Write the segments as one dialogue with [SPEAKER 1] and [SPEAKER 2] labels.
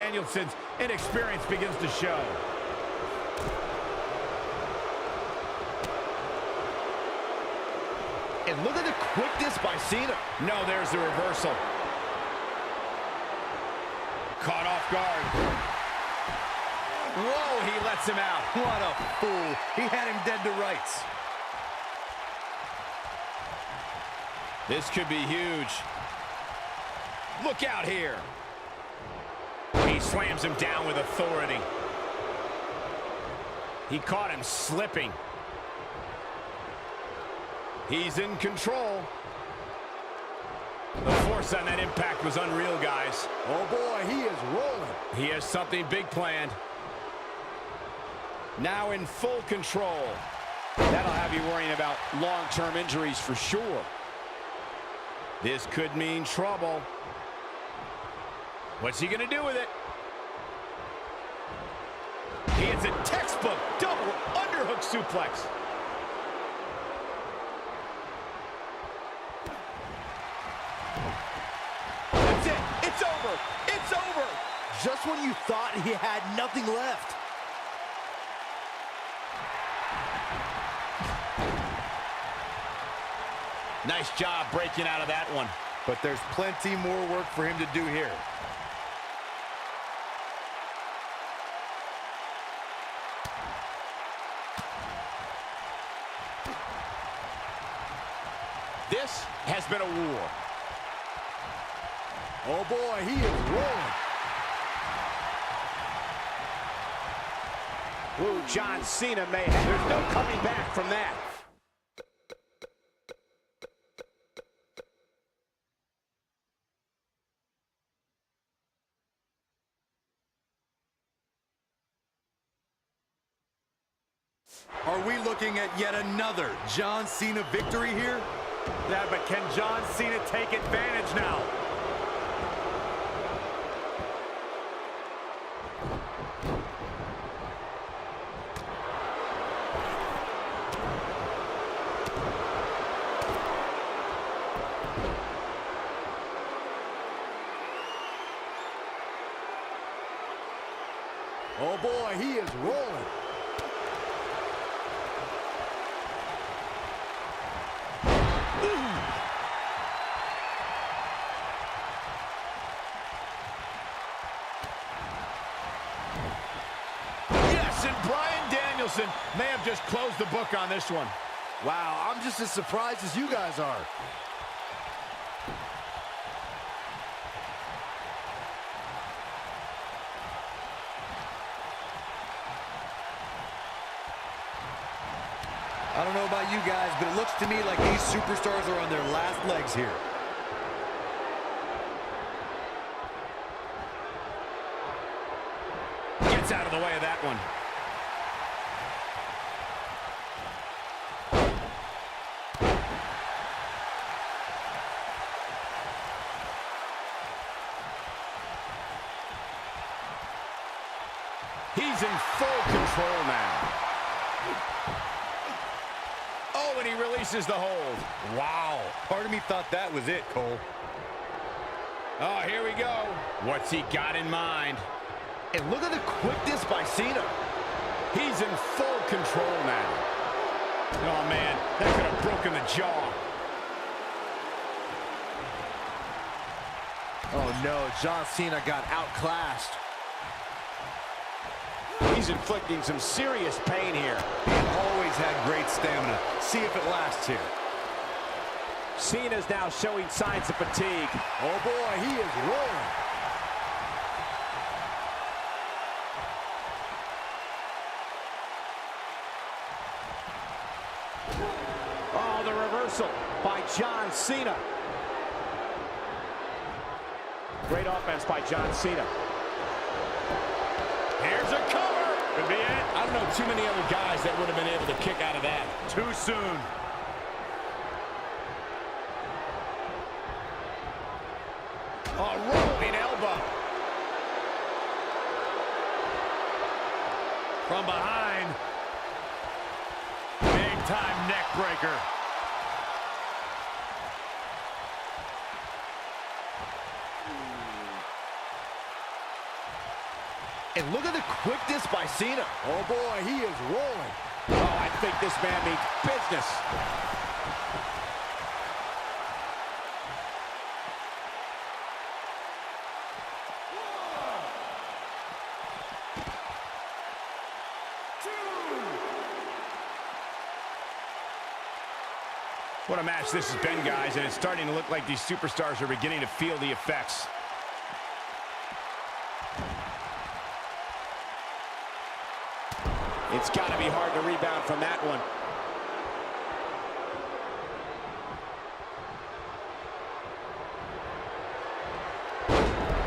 [SPEAKER 1] Danielson's inexperience begins to show.
[SPEAKER 2] And look at the quickness by Cena.
[SPEAKER 1] No, there's the reversal. Caught off guard. Whoa, he lets him out.
[SPEAKER 2] What a fool. He had him dead to rights.
[SPEAKER 1] This could be huge. Look out here. He slams him down with authority. He caught him slipping. He's in control. The force on that impact was unreal, guys.
[SPEAKER 2] Oh, boy, he is rolling.
[SPEAKER 1] He has something big planned. Now in full control. That'll have you worrying about long-term injuries for sure. This could mean trouble. What's he going to do with it? He hits a textbook double underhook suplex.
[SPEAKER 2] That's it. It's over. It's over. Just when you thought he had nothing left.
[SPEAKER 1] Nice job breaking out of that one.
[SPEAKER 2] But there's plenty more work for him to do here.
[SPEAKER 1] This has been a war.
[SPEAKER 2] Oh, boy, he is rolling.
[SPEAKER 1] Ooh, John Cena may have. There's no coming back from that.
[SPEAKER 2] Are we looking at yet another John Cena victory here?
[SPEAKER 1] Yeah, but can John Cena take advantage now?
[SPEAKER 2] Oh, boy, he is rolling.
[SPEAKER 1] Yes, and Bryan Danielson may have just closed the book on this one.
[SPEAKER 2] Wow, I'm just as surprised as you guys are. I don't know about you guys, but it looks to me like these superstars are on their last legs here.
[SPEAKER 1] Gets out of the way of that one. He's in full control now. Oh, and he releases the hold.
[SPEAKER 2] Wow. Part of me thought that was it, Cole.
[SPEAKER 1] Oh, here we go. What's he got in mind?
[SPEAKER 2] And look at the quickness by Cena.
[SPEAKER 1] He's in full control now. Oh, man, that could have broken the jaw.
[SPEAKER 2] Oh, no, John Cena got outclassed.
[SPEAKER 1] He's inflicting some serious pain here.
[SPEAKER 2] He always had great stamina. See if it lasts here.
[SPEAKER 1] Cena's now showing signs of fatigue.
[SPEAKER 2] Oh, boy, he is rolling.
[SPEAKER 1] Oh, the reversal by John Cena. Great offense by John Cena. Here's a cover. Could be it. I don't know too many other guys that would have been able to kick out of that.
[SPEAKER 2] Too soon.
[SPEAKER 1] Oh, rolling elbow.
[SPEAKER 2] From behind. Big time neck breaker. And look at the quickness by Cena. Oh boy, he is rolling.
[SPEAKER 1] Oh, I think this man means business. What a match this has been, guys, and it's starting to look like these superstars are beginning to feel the effects. It's got to be hard to rebound from that one.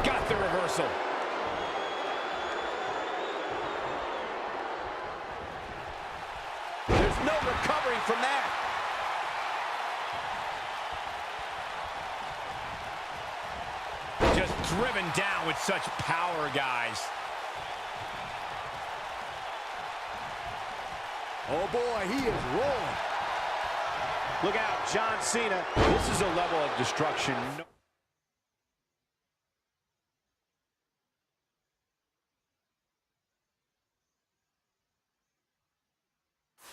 [SPEAKER 1] Got the reversal. There's no recovery from that. Just driven down with such power, guys.
[SPEAKER 2] Oh boy, he is rolling.
[SPEAKER 1] Look out, John Cena. This is a level of destruction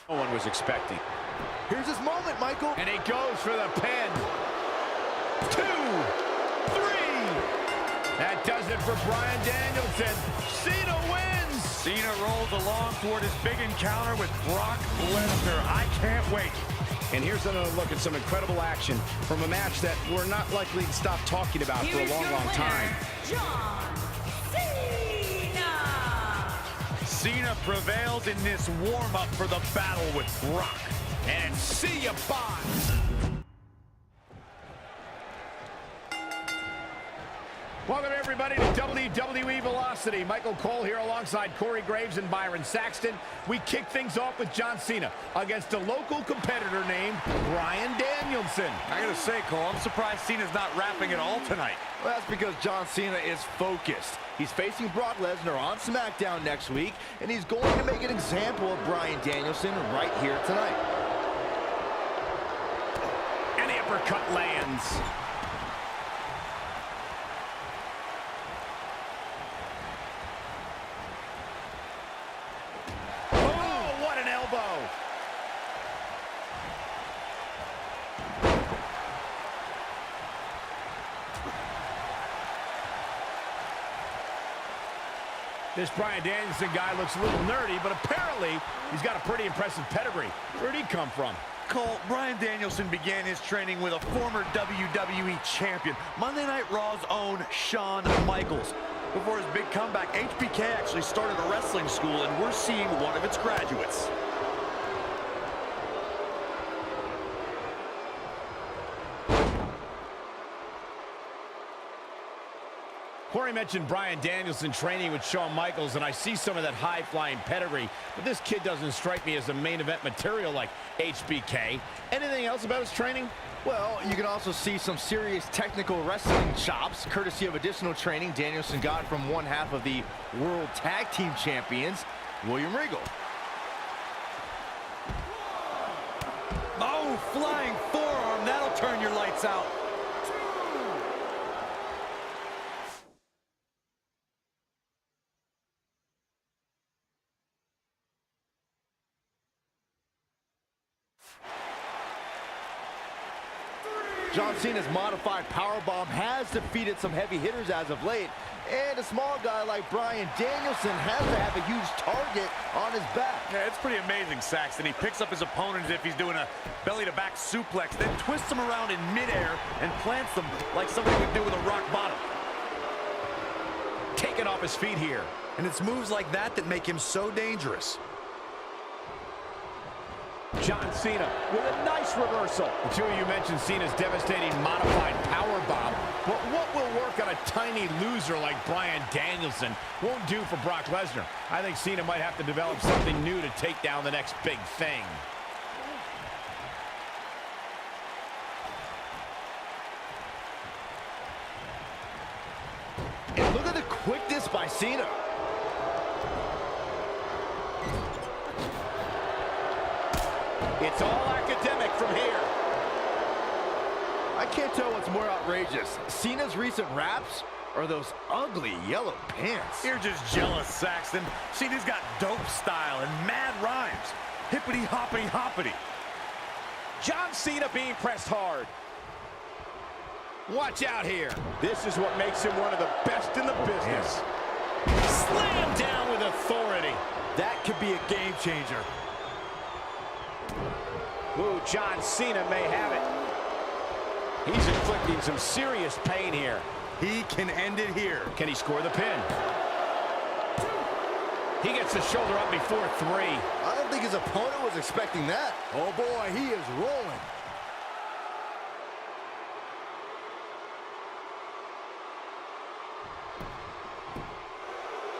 [SPEAKER 1] no one was expecting.
[SPEAKER 2] Here's his moment, Michael.
[SPEAKER 1] And he goes for the pin. 2, 3. That does it for Bryan Danielson. Cena wins.
[SPEAKER 3] Cena rolls along toward his big encounter with Brock Lesnar. I can't wait.
[SPEAKER 1] And here's another look at some incredible action from a match that we're not likely to stop talking about for a long, long time.
[SPEAKER 4] John Cena.
[SPEAKER 3] Cena prevails in this warm-up for the battle with Brock.
[SPEAKER 1] And see ya, bye. Welcome, everybody, to WWE Velocity. Michael Cole here alongside Corey Graves and Byron Saxton. We kick things off with John Cena against a local competitor named Bryan Danielson.
[SPEAKER 3] I gotta say, Cole, I'm surprised Cena's not rapping at all tonight.
[SPEAKER 2] Well, that's because John Cena is focused. He's facing Brock Lesnar on SmackDown next week, and he's going to make an example of Bryan Danielson right here tonight.
[SPEAKER 1] And the uppercut lands. This Bryan Danielson guy looks a little nerdy, but apparently he's got a pretty impressive pedigree. Where'd he come from?
[SPEAKER 3] Cole, Bryan Danielson began his training with a former WWE champion, Monday Night Raw's own Shawn Michaels. Before his big comeback, HBK actually started a wrestling school, and we're seeing one of its graduates.
[SPEAKER 1] Corey mentioned Bryan Danielson training with Shawn Michaels, and I see some of that high-flying pedigree, but this kid doesn't strike me as a main event material like HBK. Anything else about his training?
[SPEAKER 2] Well, you can also see some serious technical wrestling chops, courtesy of additional training Danielson got from one half of the World Tag Team Champions, William Regal.
[SPEAKER 3] Oh, flying forearm, that'll turn your lights out.
[SPEAKER 2] John Cena's modified powerbomb has defeated some heavy hitters as of late, and a small guy like Bryan Danielson has to have a huge target on his back.
[SPEAKER 3] Yeah, it's pretty amazing, Saxton. He picks up his opponent as if he's doing a belly-to-back suplex, then twists him around in midair and plants them like somebody would do with a rock bottom.
[SPEAKER 1] Taken off his feet here.
[SPEAKER 3] And it's moves like that that make him so dangerous.
[SPEAKER 1] John Cena with a nice reversal. The two of you mentioned Cena's devastating modified powerbomb, but what will work on a tiny loser like Bryan Danielson won't do for Brock Lesnar. I think Cena might have to develop something new to take down the next big thing.
[SPEAKER 2] And look at the quickness by Cena.
[SPEAKER 1] It's all academic from here.
[SPEAKER 2] I can't tell what's more outrageous, Cena's recent raps or those ugly yellow pants?
[SPEAKER 3] You're just jealous, Saxton. Cena's got dope style and mad rhymes. Hippity hoppity hoppity.
[SPEAKER 1] John Cena being pressed hard. Watch out here. This is what makes him one of the best in the business. Slam down with authority.
[SPEAKER 2] That could be a game changer.
[SPEAKER 1] Ooh, John Cena may have it. He's inflicting some serious pain here.
[SPEAKER 3] He can end it here.
[SPEAKER 1] Can he score the pin? He gets the shoulder up before 3.
[SPEAKER 2] I don't think his opponent was expecting that. Oh boy, he is rolling.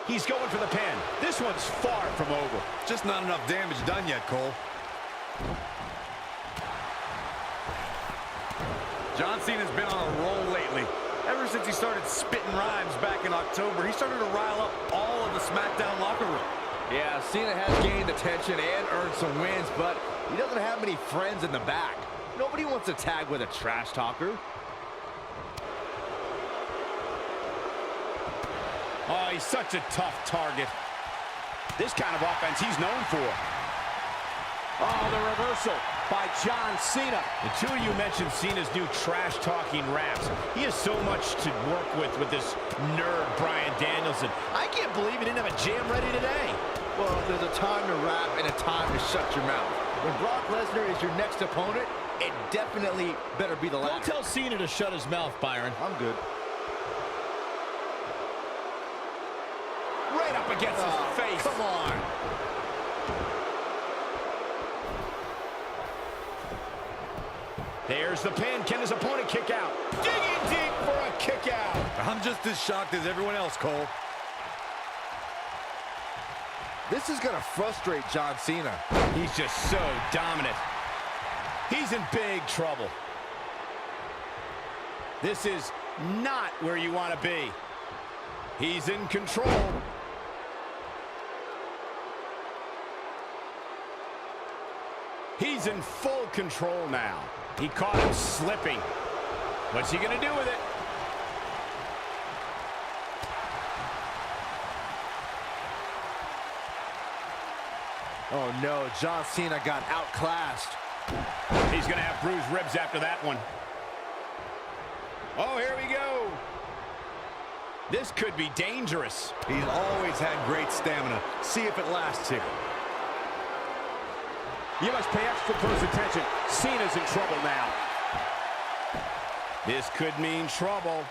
[SPEAKER 1] He's going for the pin. This one's far from over.
[SPEAKER 3] Just not enough damage done yet, Cole. John Cena's been on a roll lately. Ever since he started spitting rhymes back in October, he started to rile up all of the SmackDown locker room.
[SPEAKER 2] Yeah, Cena has gained attention and earned some wins, but he doesn't have many friends in the back. Nobody wants to tag with a trash talker.
[SPEAKER 1] Oh, he's such a tough target. This kind of offense he's known for. Oh, the reversal by John Cena. The two of you mentioned Cena's new trash-talking raps. He has so much to work with this nerd, Bryan Danielson. I can't believe he didn't have a jam ready today.
[SPEAKER 2] Well, there's a time to rap and a time to shut your mouth. When Brock Lesnar is your next opponent, it definitely better be the latter.
[SPEAKER 1] Don't tell Cena to shut his mouth, Byron.
[SPEAKER 2] I'm good.
[SPEAKER 1] Right up against his face.
[SPEAKER 2] Come on.
[SPEAKER 1] There's the pin. Can his opponent kick out? Digging deep for a kick out.
[SPEAKER 3] I'm just as shocked as everyone else, Cole.
[SPEAKER 2] This is going to frustrate John Cena.
[SPEAKER 1] He's just so dominant. He's in big trouble. This is not where you want to be. He's in control. He's in full control now. He caught him slipping. What's he going to do with it?
[SPEAKER 2] Oh no, John Cena got outclassed.
[SPEAKER 1] He's going to have bruised ribs after that one. Oh, here we go. This could be dangerous.
[SPEAKER 3] He's always had great stamina. See if it lasts here.
[SPEAKER 1] You must pay extra close attention. Cena's in trouble now. This could mean trouble.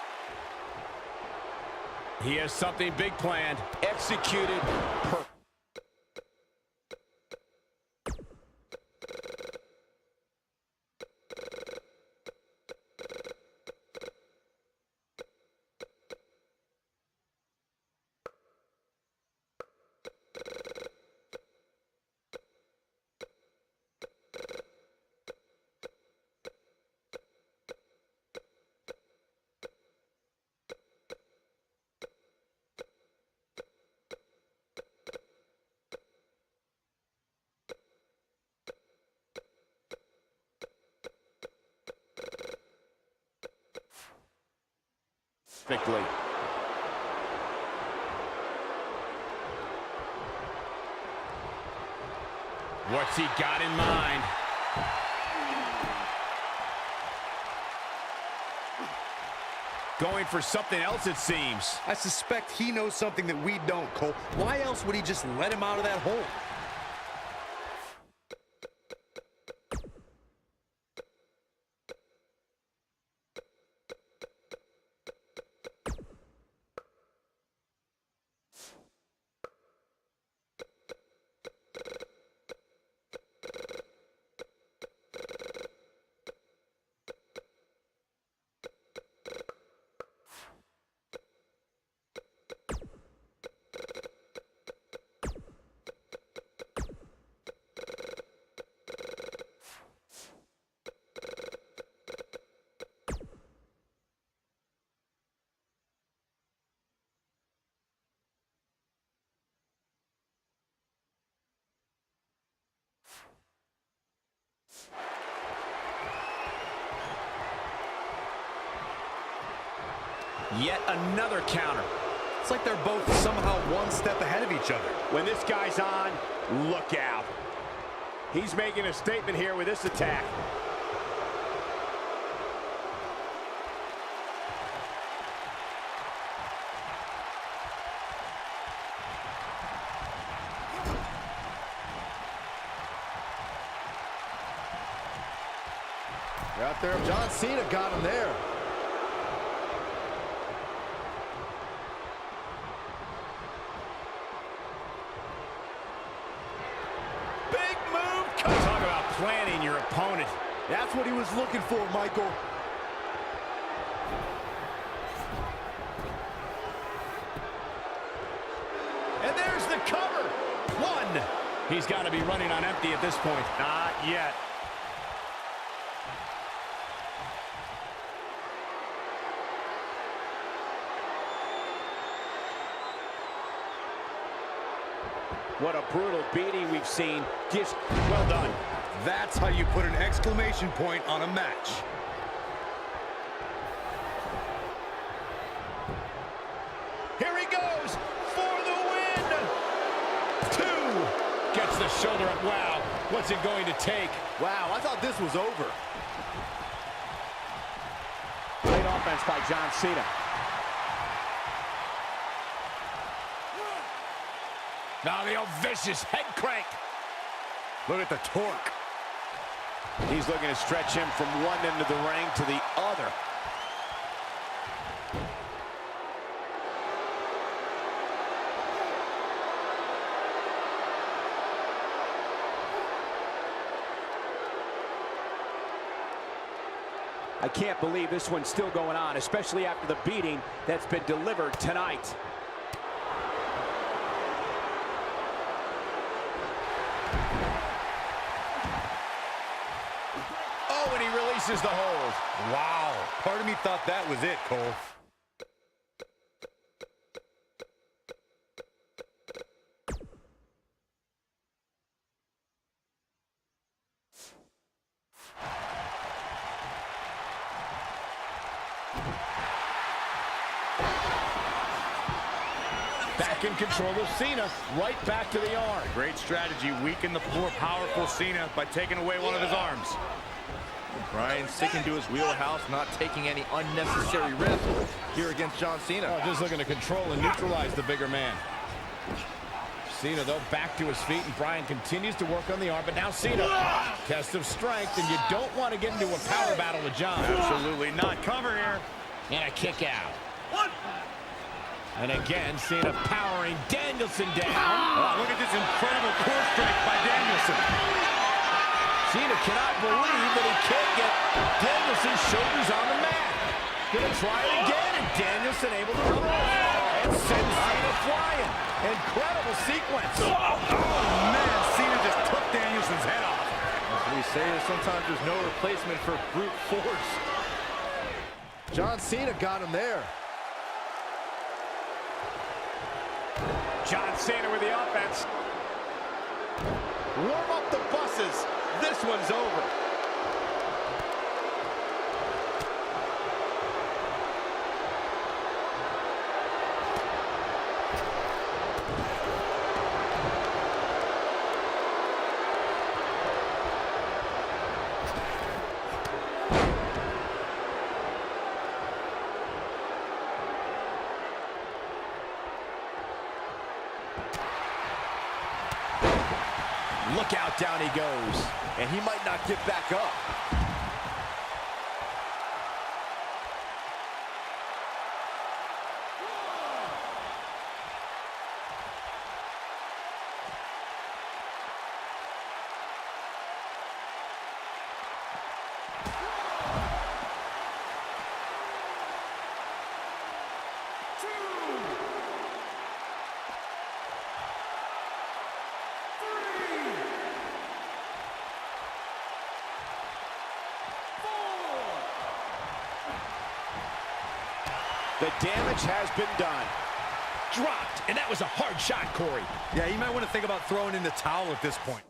[SPEAKER 1] He has something big planned. Executed perfect. Perfectly. What's he got in mind? Going for something else, it seems.
[SPEAKER 3] I suspect he knows something that we don't, Cole. Why else would he just let him out of that hole?
[SPEAKER 1] Yet another counter.
[SPEAKER 3] It's like they're both somehow one step ahead of each other.
[SPEAKER 1] When this guy's on, look out. He's making a statement here with this attack.
[SPEAKER 2] Out there, John Cena got him there.
[SPEAKER 1] Big move. Talk about planning your opponent.
[SPEAKER 2] That's what he was looking for, Michael.
[SPEAKER 1] And there's the cover. One. He's got to be running on empty at this point.
[SPEAKER 3] Not yet.
[SPEAKER 1] What a brutal beating we've seen. Just well done.
[SPEAKER 3] That's how you put an exclamation point on a match.
[SPEAKER 1] Here he goes for the win. 2. Gets the shoulder up. Wow. What's it going to take?
[SPEAKER 2] Wow, I thought this was over.
[SPEAKER 1] Great offense by John Cena. Now the old vicious head crank.
[SPEAKER 3] Look at the torque.
[SPEAKER 1] He's looking to stretch him from one end of the ring to the other. I can't believe this one's still going on, especially after the beating that's been delivered tonight. Oh, and he releases the hold.
[SPEAKER 3] Wow. Part of me thought that was it, Cole.
[SPEAKER 1] Back in control of Cena, right back to the arm.
[SPEAKER 3] Great strategy, weaken the more powerful Cena by taking away one of his arms.
[SPEAKER 2] Bryan sticking to his wheelhouse, not taking any unnecessary risks here against John Cena.
[SPEAKER 1] Oh, just looking to control and neutralize the bigger man. Cena, though, back to his feet, and Bryan continues to work on the arm, but now Cena, test of strength, and you don't want to get into a power battle with John.
[SPEAKER 3] Absolutely not. Cover here.
[SPEAKER 1] And a kick out. And again, Cena powering Danielson down.
[SPEAKER 3] Oh, look at this incredible core strike by Danielson.
[SPEAKER 1] Cena cannot believe that he can't get Danielson's shoulders on the mat. Gonna try it again, and Danielson able to run off. And sends Cena flying. Incredible sequence.
[SPEAKER 3] Oh, man, Cena just took Danielson's head off.
[SPEAKER 2] As we say, sometimes there's no replacement for brute force. John Cena got him there.
[SPEAKER 1] John Cena with the offense. Warm up the buses. This one's over. Look out, down he goes.
[SPEAKER 2] And he might not get back up.
[SPEAKER 1] The damage has been done. Dropped, and that was a hard shot, Corey.
[SPEAKER 3] Yeah, you might want to think about throwing in the towel at this point.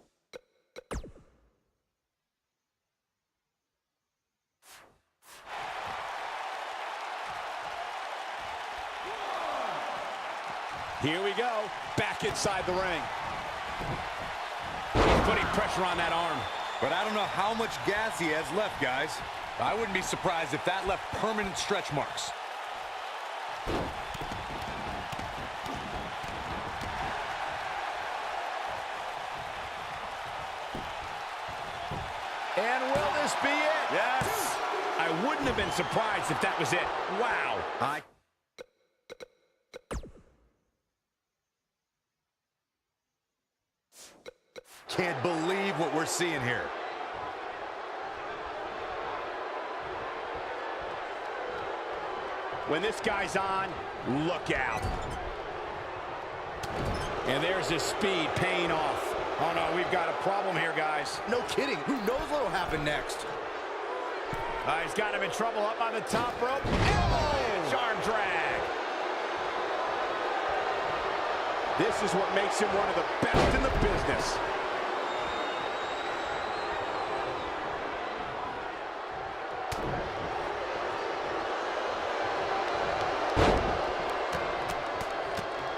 [SPEAKER 1] Here we go, back inside the ring. He's putting pressure on that arm.
[SPEAKER 3] But I don't know how much gas he has left, guys. I wouldn't be surprised if that left permanent stretch marks.
[SPEAKER 1] And will this be it?
[SPEAKER 3] Yes.
[SPEAKER 1] I wouldn't have been surprised if that was it. Wow.
[SPEAKER 3] I can't believe what we're seeing here.
[SPEAKER 1] When this guy's on, look out. And there's his speed paying off. Oh no, we've got a problem here, guys.
[SPEAKER 2] No kidding. Who knows what'll happen next?
[SPEAKER 1] He's got him in trouble up on the top rope. Oh! Arm drag. This is what makes him one of the best in the business.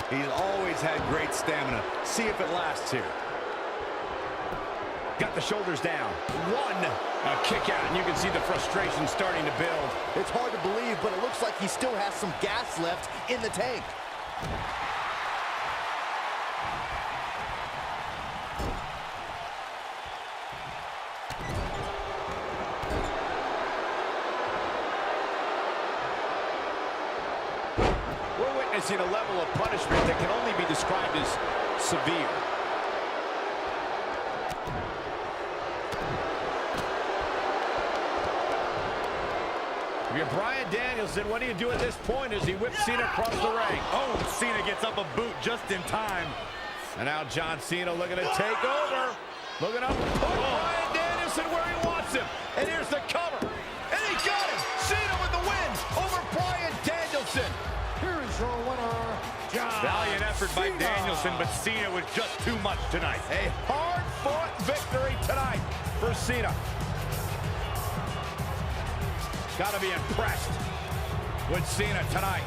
[SPEAKER 3] He's always had great stamina. See if it lasts here.
[SPEAKER 1] Got the shoulders down. One. A kick out, and you can see the frustration starting to build.
[SPEAKER 2] It's hard to believe, but it looks like he still has some gas left in the tank.
[SPEAKER 1] We're witnessing a level of punishment that can only be described as severe. If you're Bryan Danielson, what do you do at this point as he whips Cena across the ring?
[SPEAKER 3] Oh, Cena gets up a boot just in time.
[SPEAKER 1] And now John Cena looking to take over. Looking up, put Bryan Danielson where he wants him. And here's the cover. And he got him. Cena with the win over Bryan Danielson.
[SPEAKER 5] Here is your winner, John
[SPEAKER 3] Valiant effort by
[SPEAKER 5] Cena.
[SPEAKER 3] Danielson, but Cena was just too much tonight.
[SPEAKER 1] A hard-fought victory tonight for Cena. Got to be impressed with Cena tonight.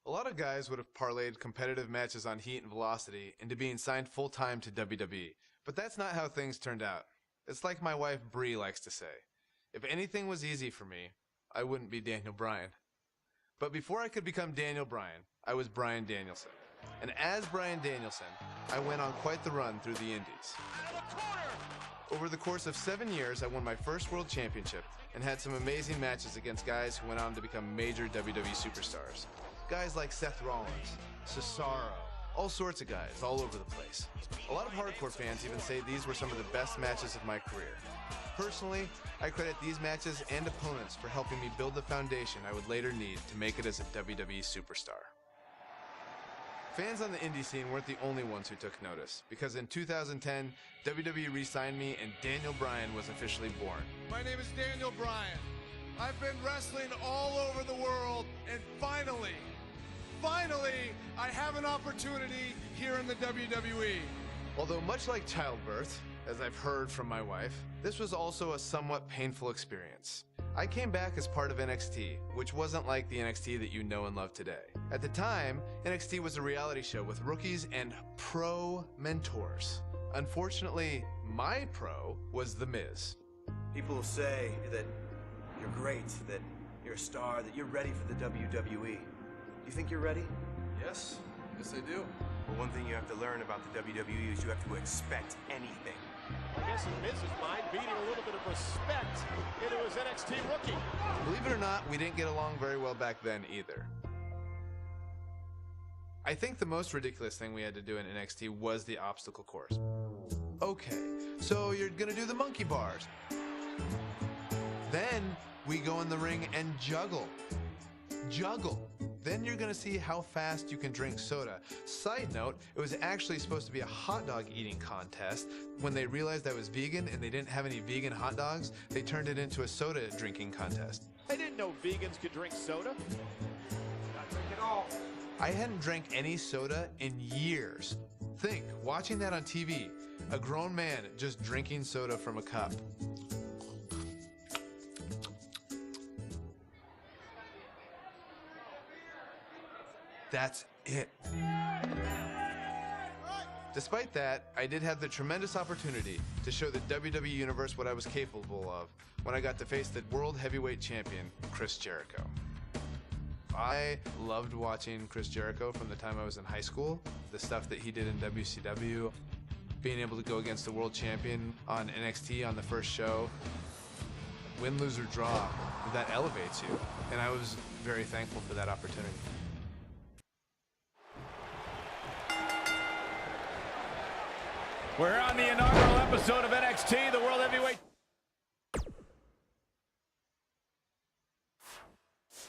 [SPEAKER 6] A lot of guys would have parlayed competitive matches on heat and velocity into being signed full-time to WWE, but that's not how things turned out. It's like my wife Bree likes to say, if anything was easy for me, I wouldn't be Daniel Bryan. But before I could become Daniel Bryan, I was Bryan Danielson. And as Bryan Danielson, I went on quite the run through the Indies. Over the course of 7 years, I won my first world championship and had some amazing matches against guys who went on to become major WWE superstars. Guys like Seth Rollins, Cesaro, all sorts of guys all over the place. A lot of hardcore fans even say these were some of the best matches of my career. Personally, I credit these matches and opponents for helping me build the foundation I would later need to make it as a WWE superstar. Fans on the indie scene weren't the only ones who took notice, because in 2010, WWE re-signed me and Daniel Bryan was officially born.
[SPEAKER 5] My name is Daniel Bryan. I've been wrestling all over the world, and finally, I have an opportunity here in the WWE.
[SPEAKER 6] Although much like childbirth, as I've heard from my wife, this was also a somewhat painful experience. I came back as part of NXT, which wasn't like the NXT that you know and love today. At the time, NXT was a reality show with rookies and pro mentors. Unfortunately, my pro was The Miz.
[SPEAKER 7] People will say that you're great, that you're a star, that you're ready for the WWE. Do you think you're ready?
[SPEAKER 6] Yes, I do.
[SPEAKER 7] Well, one thing you have to learn about the WWE is you have to expect anything.
[SPEAKER 8] I guess in Miz's mind, beating a little bit of respect into his NXT rookie.
[SPEAKER 6] Believe it or not, we didn't get along very well back then either. I think the most ridiculous thing we had to do in NXT was the obstacle course. Okay, so you're gonna do the monkey bars. Then we go in the ring and juggle. Then you're gonna see how fast you can drink soda. Side note, it was actually supposed to be a hot dog eating contest. When they realized I was vegan and they didn't have any vegan hot dogs, they turned it into a soda drinking contest.
[SPEAKER 8] I didn't know vegans could drink soda. Not drink at all.
[SPEAKER 6] I hadn't drank any soda in years. Think, watching that on TV, a grown man just drinking soda from a cup. That's it. Despite that, I did have the tremendous opportunity to show the WWE Universe what I was capable of when I got to face the World Heavyweight Champion, Chris Jericho. I loved watching Chris Jericho from the time I was in high school, the stuff that he did in WCW, being able to go against the World Champion on NXT on the first show. Win, lose, or draw, that elevates you, and I was very thankful for that opportunity.
[SPEAKER 1] We're on the inaugural episode of NXT, the World Heavyweight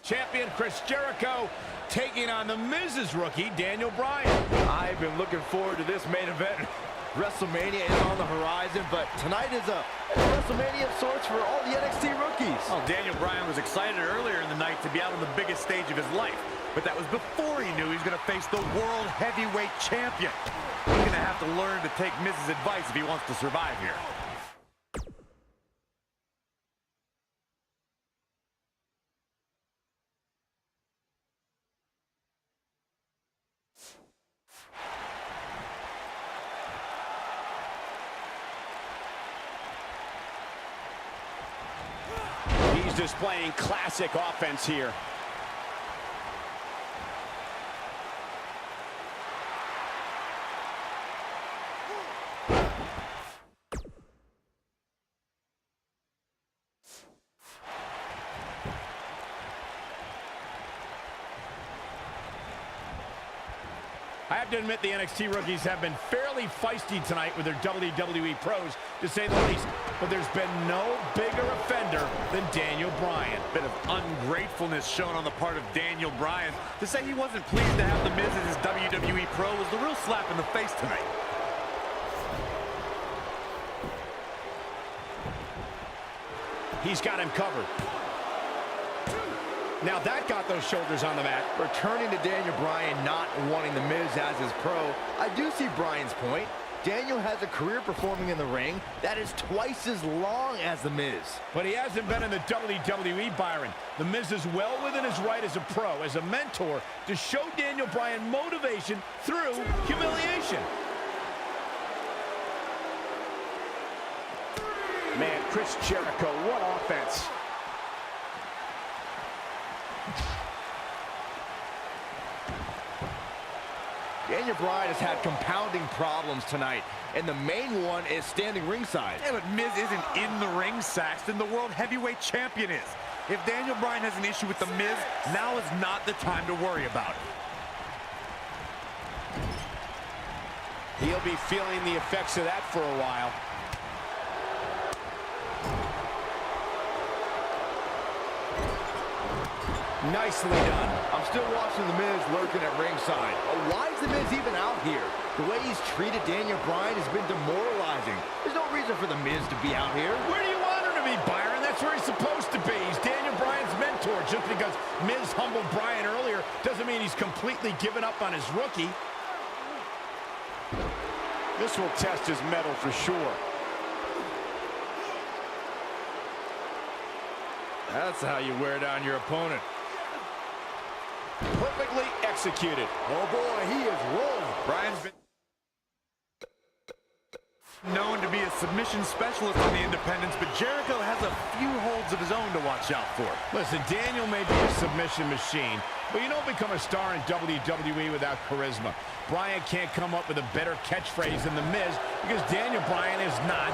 [SPEAKER 1] Champion Chris Jericho taking on the Miz's rookie, Daniel Bryan.
[SPEAKER 2] I've been looking forward to this main event. WrestleMania is on the horizon, but tonight is a WrestleMania of sorts for all the NXT rookies.
[SPEAKER 3] Well, Daniel Bryan was excited earlier in the night to be out on the biggest stage of his life, but that was before he knew he was going to face the World Heavyweight Champion. He's going to have to learn to take Miz's advice if he wants to survive here.
[SPEAKER 1] He's displaying classic offense here. I have to admit the NXT rookies have been fairly feisty tonight with their WWE pros, to say the least. But there's been no bigger offender than Daniel Bryan.
[SPEAKER 3] Bit of ungratefulness shown on the part of Daniel Bryan. To say he wasn't pleased to have the Miz as his WWE pro was the real slap in the face tonight.
[SPEAKER 1] He's got him covered. Now that got those shoulders on the mat.
[SPEAKER 2] Returning to Daniel Bryan not wanting the Miz as his pro, I do see Bryan's point. Daniel has a career performing in the ring that is twice as long as the Miz.
[SPEAKER 1] But he hasn't been in the WWE, Byron. The Miz is well within his right as a pro, as a mentor, to show Daniel Bryan motivation through humiliation. Man, Chris Jericho, what offense.
[SPEAKER 2] Daniel Bryan has had compounding problems tonight, and the main one is standing ringside.
[SPEAKER 3] Yeah, but Miz isn't in the ring, Saxton. The World Heavyweight Champion is. If Daniel Bryan has an issue with the Miz, now is not the time to worry about it.
[SPEAKER 1] He'll be feeling the effects of that for a while. Nicely done.
[SPEAKER 2] I'm still watching the Miz lurking at ringside. Why is the Miz even out here? The way he's treated Daniel Bryan has been demoralizing. There's no reason for the Miz to be out here.
[SPEAKER 1] Where do you want him to be, Byron? That's where he's supposed to be. He's Daniel Bryan's mentor. Just because Miz humbled Bryan earlier doesn't mean he's completely given up on his rookie. This will test his mettle for sure.
[SPEAKER 2] That's how you wear down your opponent.
[SPEAKER 1] Perfectly executed.
[SPEAKER 2] Oh boy, he is rolling.
[SPEAKER 3] Bryan's been known to be a submission specialist on the independents, but Jericho has a few holds of his own to watch out for.
[SPEAKER 1] Listen, Daniel may be a submission machine, but you don't become a star in WWE without charisma. Bryan can't come up with a better catchphrase than The Miz because Daniel Bryan is not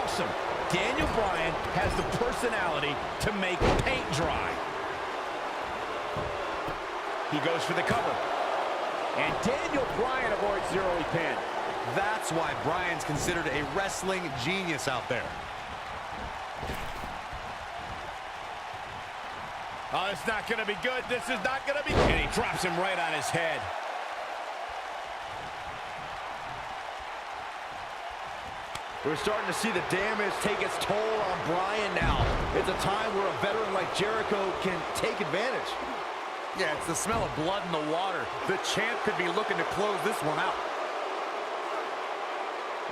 [SPEAKER 1] awesome. Daniel Bryan has the personality to make paint dry. He goes for the cover. And Daniel Bryan avoids the early pin.
[SPEAKER 3] That's why Bryan's considered a wrestling genius out there.
[SPEAKER 1] Oh, it's not going to be good. This is not going to be... And he drops him right on his head.
[SPEAKER 2] We're starting to see the damage take its toll on Bryan now. It's a time where a veteran like Jericho can take advantage.
[SPEAKER 3] Yeah, it's the smell of blood in the water. The champ could be looking to close this one out.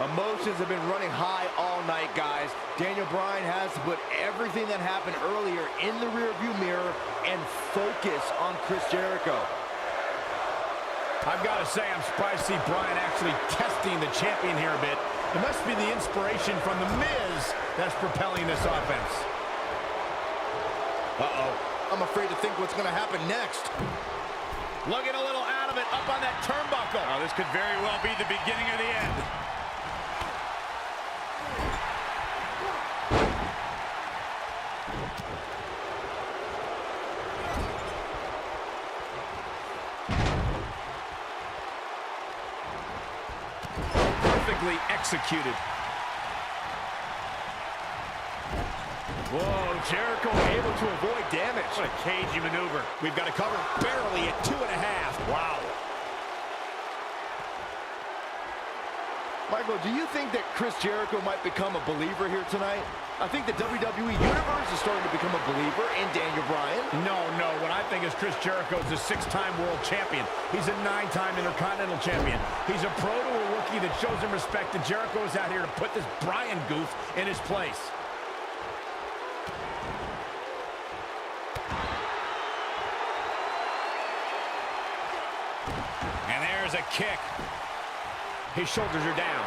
[SPEAKER 2] Emotions have been running high all night, guys. Daniel Bryan has to put everything that happened earlier in the rearview mirror and focus on Chris Jericho.
[SPEAKER 1] I've got to say, I'm surprised to see Bryan actually testing the champion here a bit. It must be the inspiration from The Miz that's propelling this offense. Uh-oh.
[SPEAKER 2] I'm afraid to think what's going to happen next.
[SPEAKER 1] Looking a little out of it, up on that turnbuckle.
[SPEAKER 3] Oh, this could very well be the beginning of the end.
[SPEAKER 1] Perfectly executed. Whoa, Jericho able to avoid damage.
[SPEAKER 3] What a cagey maneuver.
[SPEAKER 1] We've got to cover barely at 2.5. Wow.
[SPEAKER 2] Michael, do you think that Chris Jericho might become a believer here tonight? I think the WWE Universe is starting to become a believer in Daniel Bryan.
[SPEAKER 1] No. What I think is Chris Jericho is a 6-time world champion. He's a 9-time Intercontinental champion. He's a pro to a rookie that shows him respect, and Jericho is out here to put this Bryan goof in his place. And there's a kick. His shoulders are down.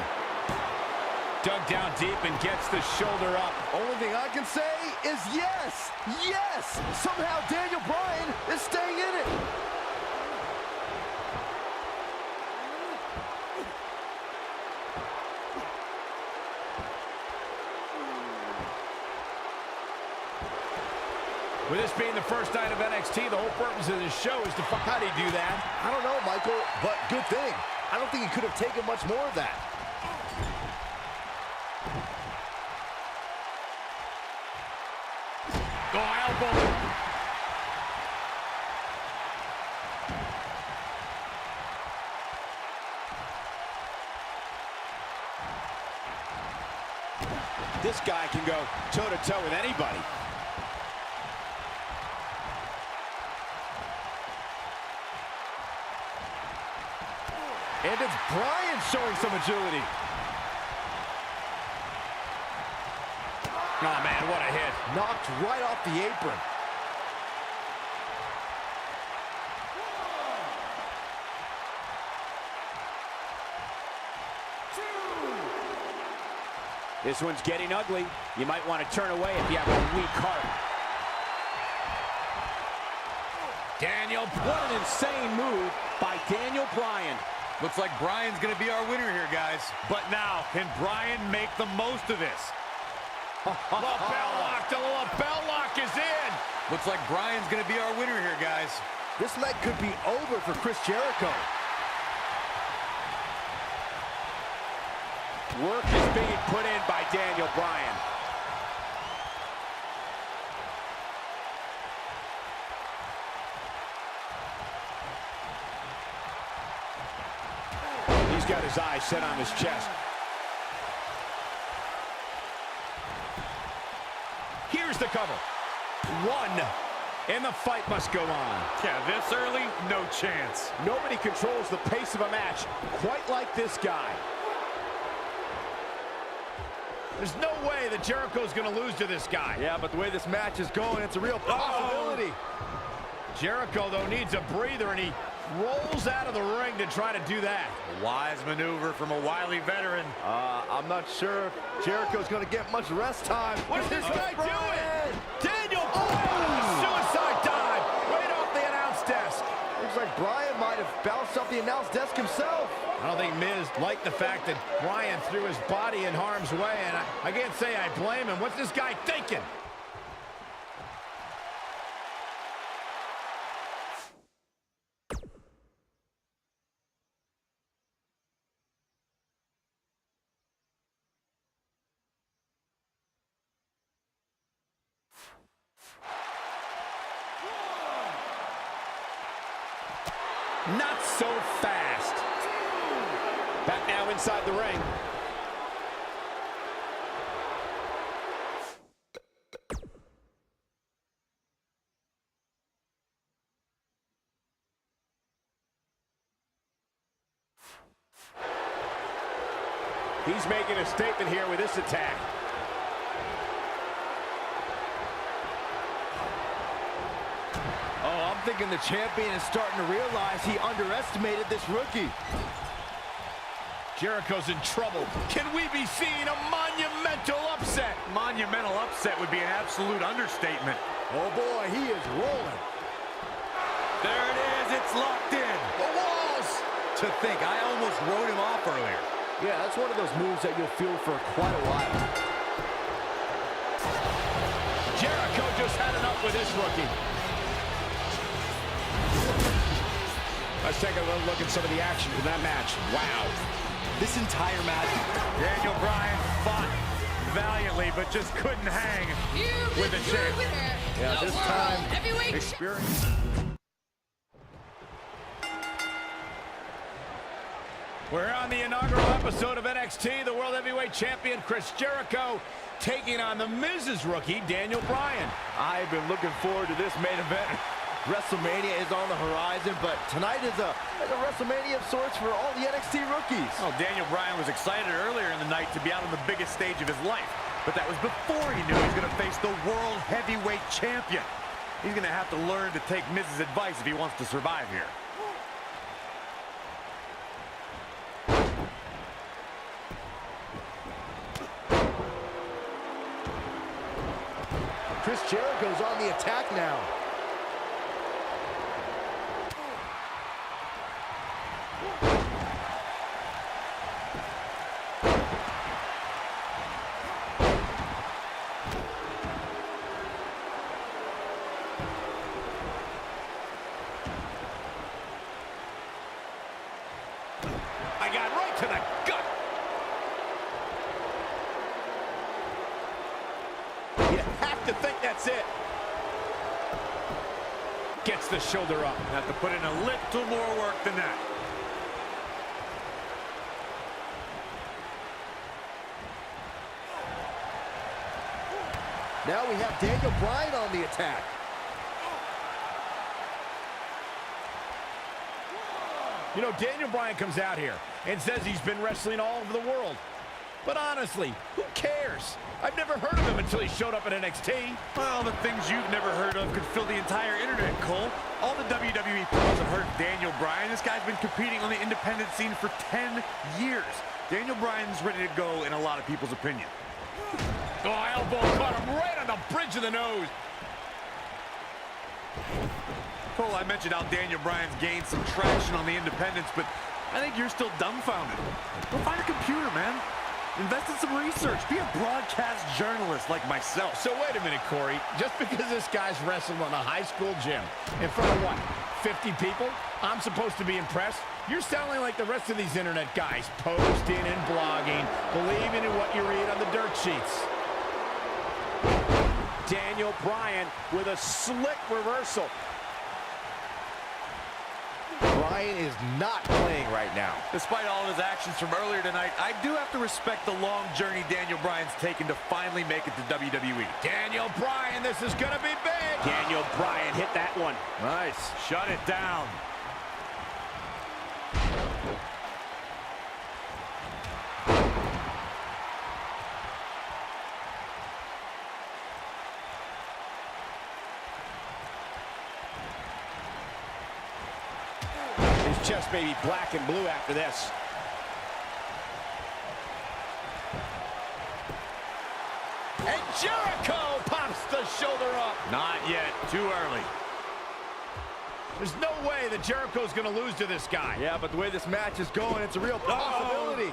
[SPEAKER 1] Dug down deep and gets the shoulder up.
[SPEAKER 2] Only thing I can say is yes! Yes! Somehow Daniel Bryan is staying in it!
[SPEAKER 1] With this being the first night of NXT, the whole purpose of this show is to find... How do you do that?
[SPEAKER 2] I don't know, Michael, but good thing. I don't think he could have taken much more of that.
[SPEAKER 1] Oh, elbow. This guy can go toe-to-toe with anybody.
[SPEAKER 2] And it's Bryan showing some agility.
[SPEAKER 1] Oh, man, what a hit.
[SPEAKER 2] Knocked right off the apron.
[SPEAKER 1] This one's getting ugly. You might want to turn away if you have a weak heart. Daniel, what an insane move by Daniel Bryan.
[SPEAKER 3] Looks like Bryan's going to be our winner here, guys. But now, can Bryan make the most of this?
[SPEAKER 1] Lapel lock, the lapel lock is in.
[SPEAKER 3] Looks like Bryan's going to be our winner here, guys.
[SPEAKER 2] This night could be over for Chris Jericho.
[SPEAKER 1] Work is being put in by Daniel Bryan. He's got his eyes set on his chest. Here's the cover. One. And the fight must go on.
[SPEAKER 3] Yeah, this early, no chance.
[SPEAKER 1] Nobody controls the pace of a match quite like this guy. There's no way that Jericho's going to lose to this guy.
[SPEAKER 2] Yeah, but the way this match is going, it's a real possibility.
[SPEAKER 1] Jericho, though, needs a breather, and he rolls out of the ring to try to do that.
[SPEAKER 3] A wise maneuver from a wily veteran.
[SPEAKER 2] I'm not sure if Jericho's going to get much rest time.
[SPEAKER 1] What is this guy doing? Daniel
[SPEAKER 2] Oh!
[SPEAKER 1] Bryan, suicide dive right off the announce desk.
[SPEAKER 2] Looks like Bryan might have bounced off the announce desk himself.
[SPEAKER 1] I don't think Miz liked the fact that Bryan threw his body in harm's way, and I can't say I blame him. What's this guy thinking? Not so fast. Back now inside the ring. He's making a statement here with this attack.
[SPEAKER 2] Oh, I'm thinking the champion is starting to realize he underestimated this rookie.
[SPEAKER 1] Jericho's in trouble. Can we be seeing a monumental upset?
[SPEAKER 3] Monumental upset would be an absolute understatement.
[SPEAKER 2] Oh boy, he is rolling.
[SPEAKER 3] There it is, it's locked in.
[SPEAKER 1] The walls!
[SPEAKER 3] To think, I almost wrote him off earlier.
[SPEAKER 2] Yeah, that's one of those moves that you'll feel for quite a while.
[SPEAKER 1] Jericho just had enough with this rookie. Let's take a little look at some of the action from that match. Wow.
[SPEAKER 3] This entire match, Daniel Bryan fought valiantly, but just couldn't hang with the champ.
[SPEAKER 2] Yeah, this time,
[SPEAKER 1] Experience. We're on the inaugural episode of NXT. The World Heavyweight Champion Chris Jericho taking on the Miz's rookie, Daniel Bryan.
[SPEAKER 2] I've been looking forward to this main event. WrestleMania is on the horizon, but tonight is a WrestleMania of sorts for all the NXT rookies.
[SPEAKER 3] Oh, Daniel Bryan was excited earlier in the night to be out on the biggest stage of his life, but that was before he knew he was going to face the World Heavyweight Champion. He's going to have to learn to take Miz's advice if he wants to survive here.
[SPEAKER 2] Chris Jericho's on the attack now.
[SPEAKER 1] I got right to the gut. You have to think that's it. Gets the shoulder up.
[SPEAKER 3] Have to put in a little more work than that.
[SPEAKER 2] Now we have Daniel Bryan on the attack.
[SPEAKER 1] You know, Daniel Bryan comes out here and says he's been wrestling all over the world. But honestly, who cares? I've never heard of him until he showed up at NXT.
[SPEAKER 3] Well, the things you've never heard of could fill the entire internet, Cole. All the WWE pros have heard of Daniel Bryan. This guy's been competing on the independent scene for 10 years. Daniel Bryan's ready to go in a lot of people's opinion.
[SPEAKER 1] Oh, elbow caught him right on the bridge of the nose.
[SPEAKER 3] Cole, I mentioned how Daniel Bryan's gained some traction on the independents, but I think you're still dumbfounded. Go find a computer, man. Invest in some research. Be a broadcast journalist like myself.
[SPEAKER 1] So wait a minute, Corey. Just because this guy's wrestled in a high school gym in front of what, 50 people, I'm supposed to be impressed? You're sounding like the rest of these internet guys, posting and blogging, believing in what you read on the dirt sheets. Daniel Bryan with a slick reversal.
[SPEAKER 2] Bryan is not playing right now.
[SPEAKER 3] Despite all of his actions from earlier tonight, I do have to respect the long journey Daniel Bryan's taken to finally make it to WWE.
[SPEAKER 1] Daniel Bryan, this is gonna be big. Daniel Bryan hit that one.
[SPEAKER 3] Nice. Shut it down.
[SPEAKER 1] His chest may be black and blue after this. And Jericho pops the shoulder up.
[SPEAKER 3] Not yet. Too early.
[SPEAKER 1] There's no way that Jericho's going to lose to this guy.
[SPEAKER 2] Yeah, but the way this match is going, it's a real possibility.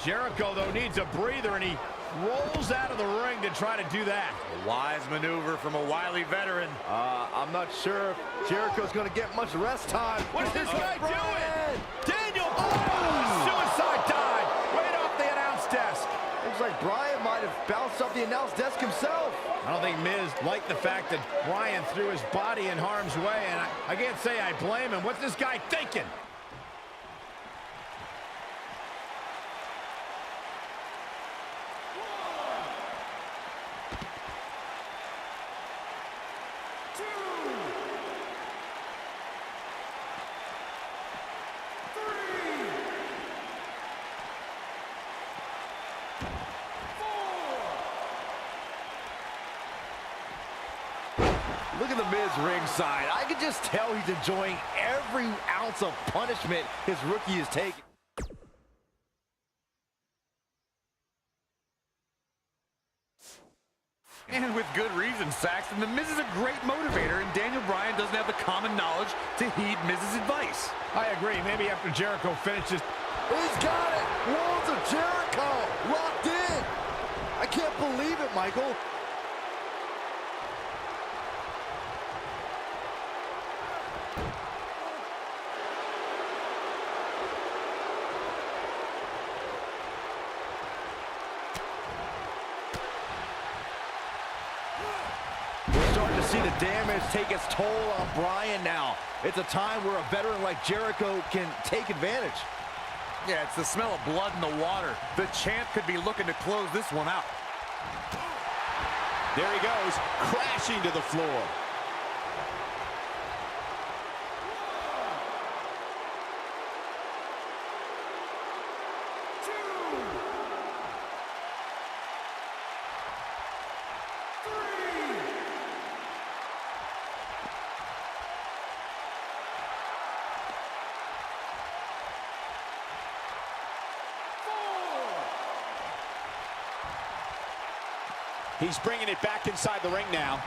[SPEAKER 1] Jericho, though, needs a breather, and he rolls out of the ring to try to do that.
[SPEAKER 3] A wise maneuver from a wily veteran.
[SPEAKER 2] I'm not sure if Jericho's going to get much rest time.
[SPEAKER 1] What is this guy
[SPEAKER 2] Bryan!
[SPEAKER 1] doing? Daniel Bryan! Suicide dive right off the announce desk.
[SPEAKER 2] Looks like Bryan might have bounced off the announce desk himself.
[SPEAKER 1] I don't think Miz liked the fact that Bryan threw his body in harm's way, and I can't say I blame him. What's this guy thinking?
[SPEAKER 2] Look at the Miz ringside. I can just tell he's enjoying every ounce of punishment his rookie is taking.
[SPEAKER 3] And with good reason, Saxton. The Miz is a great motivator, and Daniel Bryan doesn't have the common knowledge to heed Miz's advice.
[SPEAKER 1] I agree. Maybe after Jericho finishes.
[SPEAKER 2] He's got it! Walls of Jericho! Locked in! I can't believe it, Michael. We're starting to see the damage take its toll on Bryan now. It's a time where a veteran like Jericho can take advantage.
[SPEAKER 3] Yeah, it's the smell of blood in the water. The champ could be looking to close this one out.
[SPEAKER 1] There he goes, crashing to the floor. He's bringing it back inside the ring now.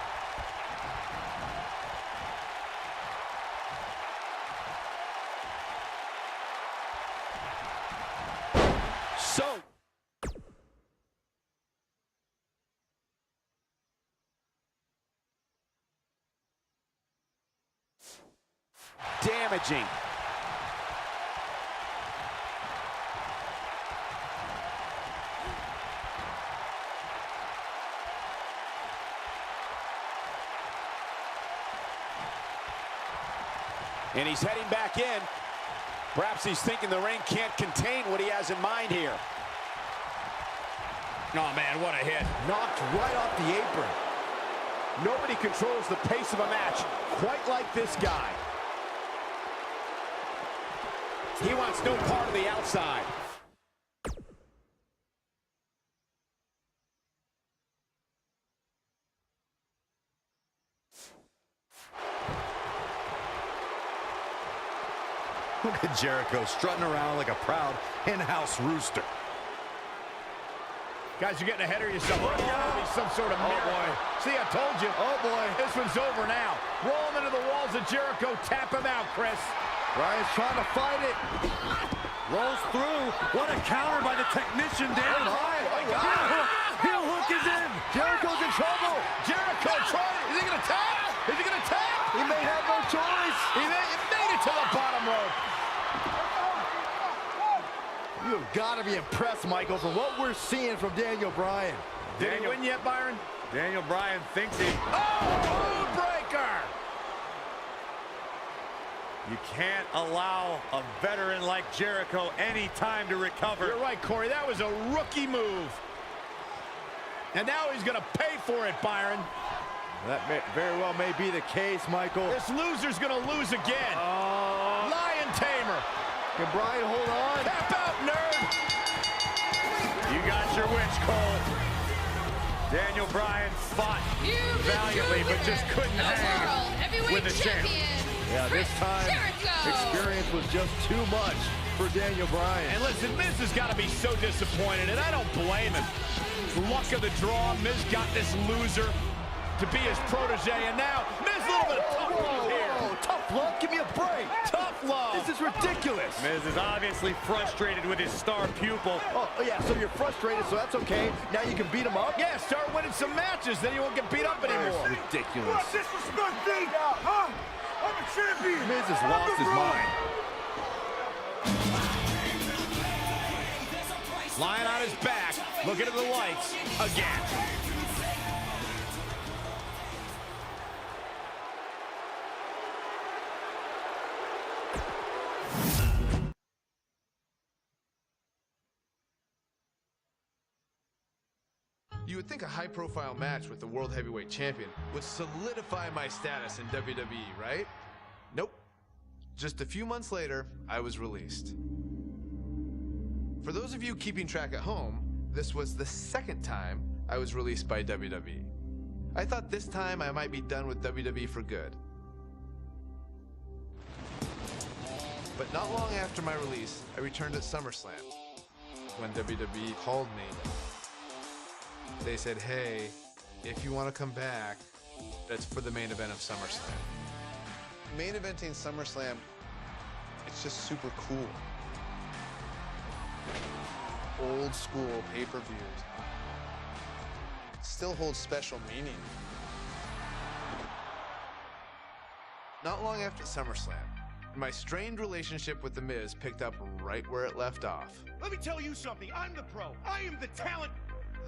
[SPEAKER 1] So. Damaging. And he's heading back in. Perhaps he's thinking the ring can't contain what he has in mind here. Oh, man, what a hit.
[SPEAKER 2] Knocked right off the apron.
[SPEAKER 1] Nobody controls the pace of a match quite like this guy. He wants no part of the outside.
[SPEAKER 3] Look at Jericho strutting around like a proud in-house rooster.
[SPEAKER 1] Guys, you're getting ahead of yourself. There's gotta be some sort of miracle.
[SPEAKER 2] boy.
[SPEAKER 1] See, I told you.
[SPEAKER 2] Oh, boy.
[SPEAKER 1] This one's over now. Roll him into the walls of Jericho. Tap him out, Chris.
[SPEAKER 2] Bryan's trying to fight it.
[SPEAKER 3] Rolls through. What a counter by the technician, Daniel Bryan.
[SPEAKER 2] Oh, my God.
[SPEAKER 3] Heel hook is in.
[SPEAKER 2] Jericho's in trouble.
[SPEAKER 1] Jericho trying. Is he going to tap? Is he going to tap?
[SPEAKER 2] He may have no choice.
[SPEAKER 1] He made it to the bottom rope.
[SPEAKER 2] You've got to be impressed, Michael, for what we're seeing from Daniel Bryan.
[SPEAKER 1] Did he win yet, Byron?
[SPEAKER 3] Daniel Bryan thinks he...
[SPEAKER 1] Oh, breaker!
[SPEAKER 3] You can't allow a veteran like Jericho any time to recover.
[SPEAKER 1] You're right, Corey. That was a rookie move. And now he's going to pay for it, Byron.
[SPEAKER 2] That very well may be the case, Michael.
[SPEAKER 1] This loser's going to lose again. Lion Tamer.
[SPEAKER 2] Can Bryan hold on?
[SPEAKER 1] Tap out, nerd.
[SPEAKER 3] You got your witch, Cole. Daniel Bryan fought valiantly, but just couldn't hang with the champ.
[SPEAKER 2] Yeah, this time, experience was just too much for Daniel Bryan.
[SPEAKER 1] And listen, Miz has got to be so disappointed, and I don't blame him. Luck of the draw, Miz got this loser to be his protege, and now Miz a little bit of tough love here.
[SPEAKER 2] Tough love? Give me a break.
[SPEAKER 1] Tough love.
[SPEAKER 2] This is ridiculous.
[SPEAKER 3] Miz is obviously frustrated with his star pupil.
[SPEAKER 2] Oh, yeah, so you're frustrated, so that's okay. Now you can beat him up?
[SPEAKER 1] Yeah, start winning some matches, then you won't get beat up anymore.
[SPEAKER 2] That's ridiculous.
[SPEAKER 8] Disrespect me! Huh? I'm a champion!
[SPEAKER 2] Miz has lost his mind.
[SPEAKER 1] Lying on his back, looking at the lights again.
[SPEAKER 6] You would think a high-profile match with the World Heavyweight Champion would solidify my status in WWE, right? Nope. Just a few months later, I was released. For those of you keeping track at home, this was the second time I was released by WWE. I thought this time I might be done with WWE for good. But not long after my release, I returned at SummerSlam. When WWE called me, they said, hey, if you want to come back, that's for the main event of SummerSlam. Main eventing SummerSlam, it's just super cool. Old school pay-per-views still holds special meaning. Not long after SummerSlam, my strained relationship with The Miz picked up right where it left off.
[SPEAKER 8] Let me tell you something. I'm the pro. I am the talent.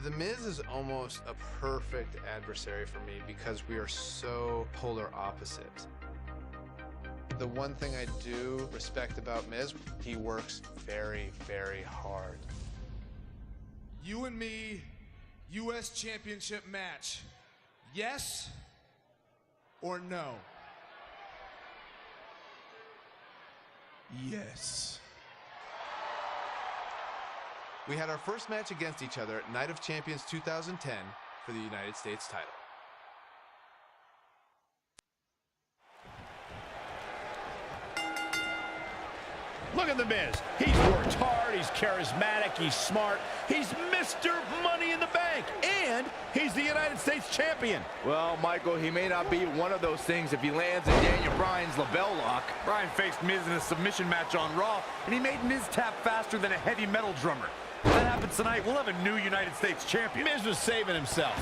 [SPEAKER 6] The Miz is almost a perfect adversary for me because we are so polar opposites. The one thing I do respect about Miz, he works very, very hard.
[SPEAKER 5] You and me, U.S. Championship match. Yes or no? Yes.
[SPEAKER 6] We had our first match against each other at Night of Champions 2010 for the United States title.
[SPEAKER 1] Look at The Miz. He's worked hard, he's charismatic, he's smart, he's Mr. Money in the Bank, and he's the United States champion.
[SPEAKER 2] Well, Michael, he may not be one of those things if he lands in Daniel Bryan's label lock.
[SPEAKER 3] Bryan faced Miz in a submission match on Raw, and he made Miz tap faster than a heavy metal drummer. If that happens tonight, we'll have a new United States champion.
[SPEAKER 1] Miz was saving himself.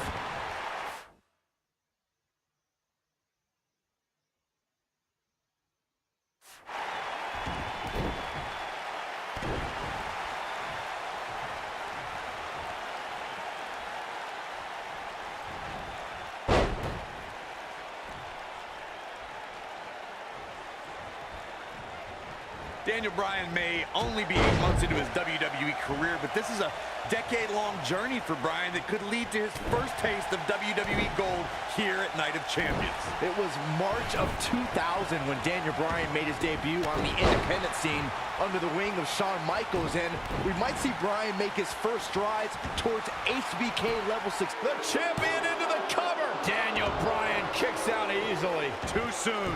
[SPEAKER 3] Daniel Bryan may only be 8 months into his WWE career, but this is a decade-long journey for Bryan that could lead to his first taste of WWE gold here at Night of Champions.
[SPEAKER 2] It was March of 2000 when Daniel Bryan made his debut on the independent scene under the wing of Shawn Michaels, and we might see Bryan make his first strides towards HBK level 6.
[SPEAKER 1] The champion into the cover. Daniel Bryan kicks out easily.
[SPEAKER 3] Too soon.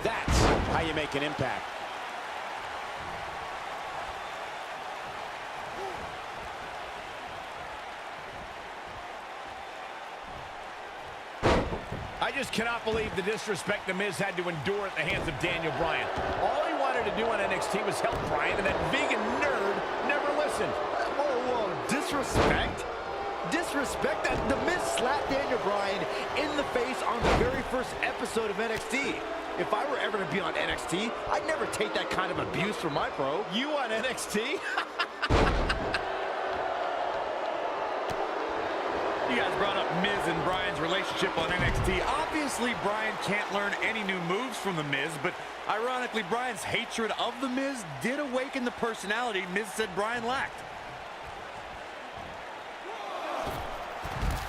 [SPEAKER 1] That's how you make an impact. I just cannot believe the disrespect The Miz had to endure at the hands of Daniel Bryan. All he wanted to do on NXT was help Bryan, and that vegan nerd never listened.
[SPEAKER 2] Whoa, disrespect? Disrespect? That The Miz slapped Daniel Bryan in the face on the very first episode of NXT. If I were ever to be on NXT, I'd never take that kind of abuse from my pro.
[SPEAKER 1] You on NXT?
[SPEAKER 3] You guys brought up Miz and Bryan's relationship on NXT. Obviously, Bryan can't learn any new moves from The Miz, but ironically, Bryan's hatred of The Miz did awaken the personality Miz said Bryan lacked.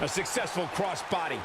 [SPEAKER 1] A successful crossbody.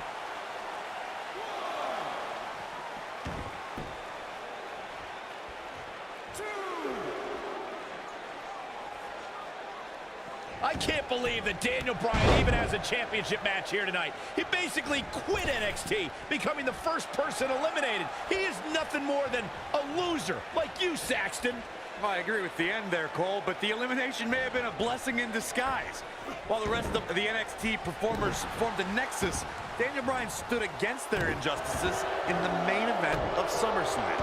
[SPEAKER 1] I can't believe that Daniel Bryan even has a championship match here tonight. He basically quit NXT, becoming the first person eliminated. He is nothing more than a loser, like you, Saxton.
[SPEAKER 3] Well, I agree with the end there, Cole, but the elimination may have been a blessing in disguise. While the rest of the NXT performers formed a nexus, Daniel Bryan stood against their injustices in the main event of SummerSlam.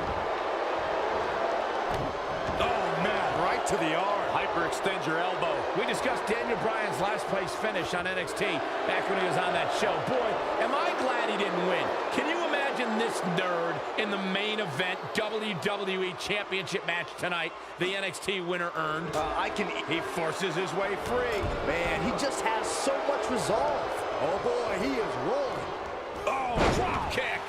[SPEAKER 1] Oh, man, right to the arm.
[SPEAKER 3] Hyperextend your elbow.
[SPEAKER 1] We discussed Daniel Bryan's last place finish on NXT back when he was on that show. Boy, am I glad he didn't win. Can you imagine this nerd in the main event WWE Championship match tonight? The NXT winner earned. He forces his way free.
[SPEAKER 2] Man, he just has so much resolve. Oh boy, he is rolling.
[SPEAKER 1] Oh, drop kick.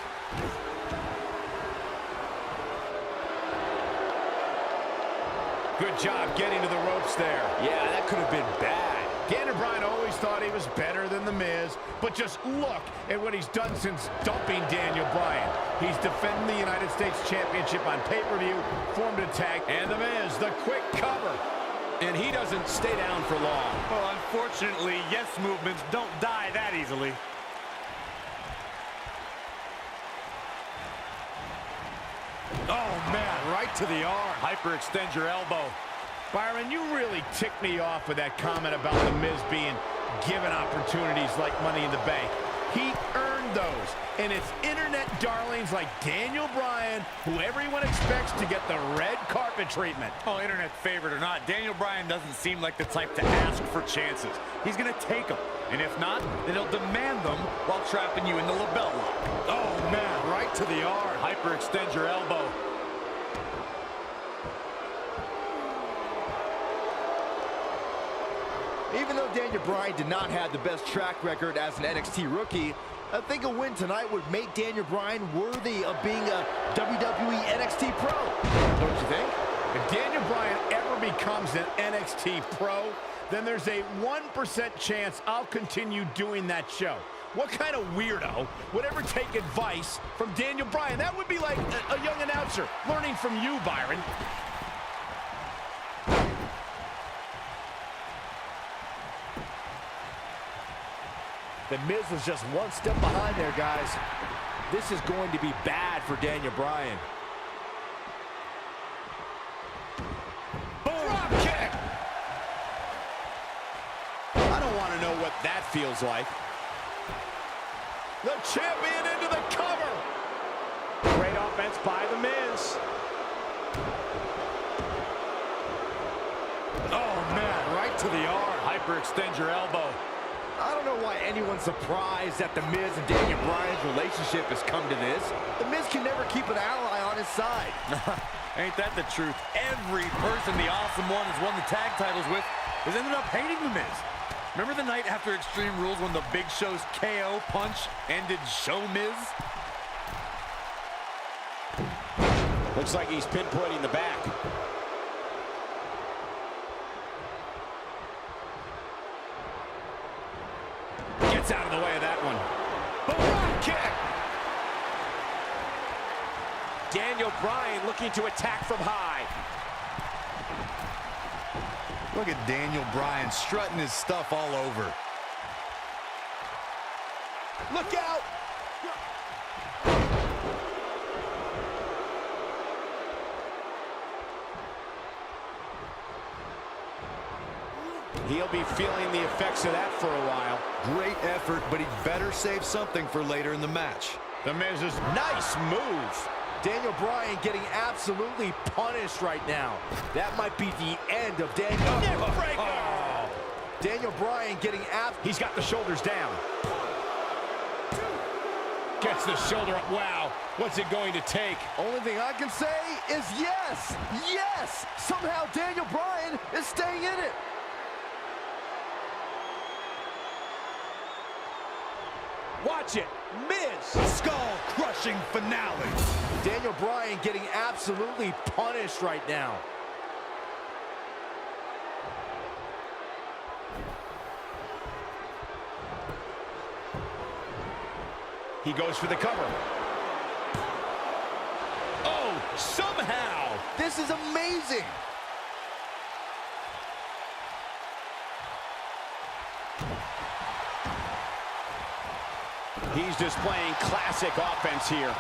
[SPEAKER 1] Good job getting to the ropes there.
[SPEAKER 2] Yeah, that could have been bad.
[SPEAKER 1] Daniel Bryan always thought he was better than The Miz, but just look at what he's done since dumping Daniel Bryan. He's defending the United States Championship on pay-per-view, formed a tag, and The Miz, the quick cover. And he doesn't stay down for long.
[SPEAKER 3] Well, unfortunately, yes movements don't die that easily. Oh, man, right to the arm. Hyperextend your elbow.
[SPEAKER 1] Byron, you really ticked me off with that comment about The Miz being given opportunities like Money in the Bank. He earned those, and it's internet darlings like Daniel Bryan who everyone expects to get the red carpet treatment.
[SPEAKER 3] Oh, internet favorite or not, Daniel Bryan doesn't seem like the type to ask for chances. He's going to take them, and if not, then he'll demand them while trapping you in the label lock. Oh, man, right to the arm. Hyperextend your elbow.
[SPEAKER 2] Even though Daniel Bryan did not have the best track record as an NXT rookie, I think a win tonight would make Daniel Bryan worthy of being a WWE NXT Pro. Don't you think?
[SPEAKER 1] If Daniel Bryan ever becomes an NXT Pro, then there's a 1% chance I'll continue doing that show. What kind of weirdo would ever take advice from Daniel Bryan? That would be like a young announcer learning from you, Byron.
[SPEAKER 2] The Miz is just one step behind there, guys. This is going to be bad for Daniel Bryan.
[SPEAKER 1] Drop kick! I don't want to know what that feels like. The champion into the cover! Great offense by The Miz.
[SPEAKER 3] Oh, man, right to the arm. Hyperextend your elbow.
[SPEAKER 2] I don't know why anyone's surprised that The Miz and Daniel Bryan's relationship has come to this. The Miz can never keep an ally on his side.
[SPEAKER 3] Ain't that the truth? Every person the Awesome One has won the tag titles with has ended up hating The Miz. Remember the night after Extreme Rules when the Big Show's KO punch ended Show Miz?
[SPEAKER 1] Looks like he's pinpointing the back. Gets out of the way of that one. Drop kick! Daniel Bryan looking to attack from high.
[SPEAKER 3] Look at Daniel Bryan strutting his stuff all over.
[SPEAKER 1] Look out! He'll be feeling the effects of that for a while.
[SPEAKER 3] Great effort, but he'd better save something for later in the match.
[SPEAKER 1] The Miz's nice move.
[SPEAKER 2] Daniel Bryan getting absolutely punished right now. That might be the end of Daniel.
[SPEAKER 1] Neckbreaker!
[SPEAKER 2] Daniel Bryan getting
[SPEAKER 1] He's got the shoulders down. Gets the shoulder up. Wow, what's it going to take?
[SPEAKER 2] Only thing I can say is yes! Yes! Somehow Daniel Bryan is staying in it.
[SPEAKER 1] Watch it. Miz.
[SPEAKER 3] Skull-crushing finale.
[SPEAKER 2] Daniel Bryan getting absolutely punished right now.
[SPEAKER 1] He goes for the cover. Oh, somehow.
[SPEAKER 2] This is amazing.
[SPEAKER 1] He's displaying classic offense here.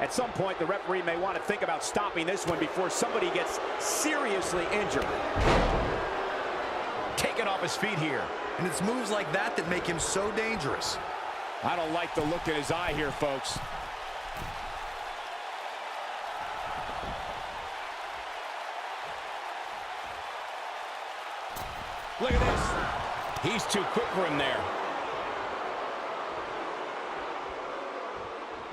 [SPEAKER 1] At some point, the referee may want to think about stopping this one before somebody gets seriously injured. Taken off his feet here.
[SPEAKER 3] And it's moves like that that make him so dangerous.
[SPEAKER 1] I don't like the look in his eye here, folks. Look at this. He's too quick for him there.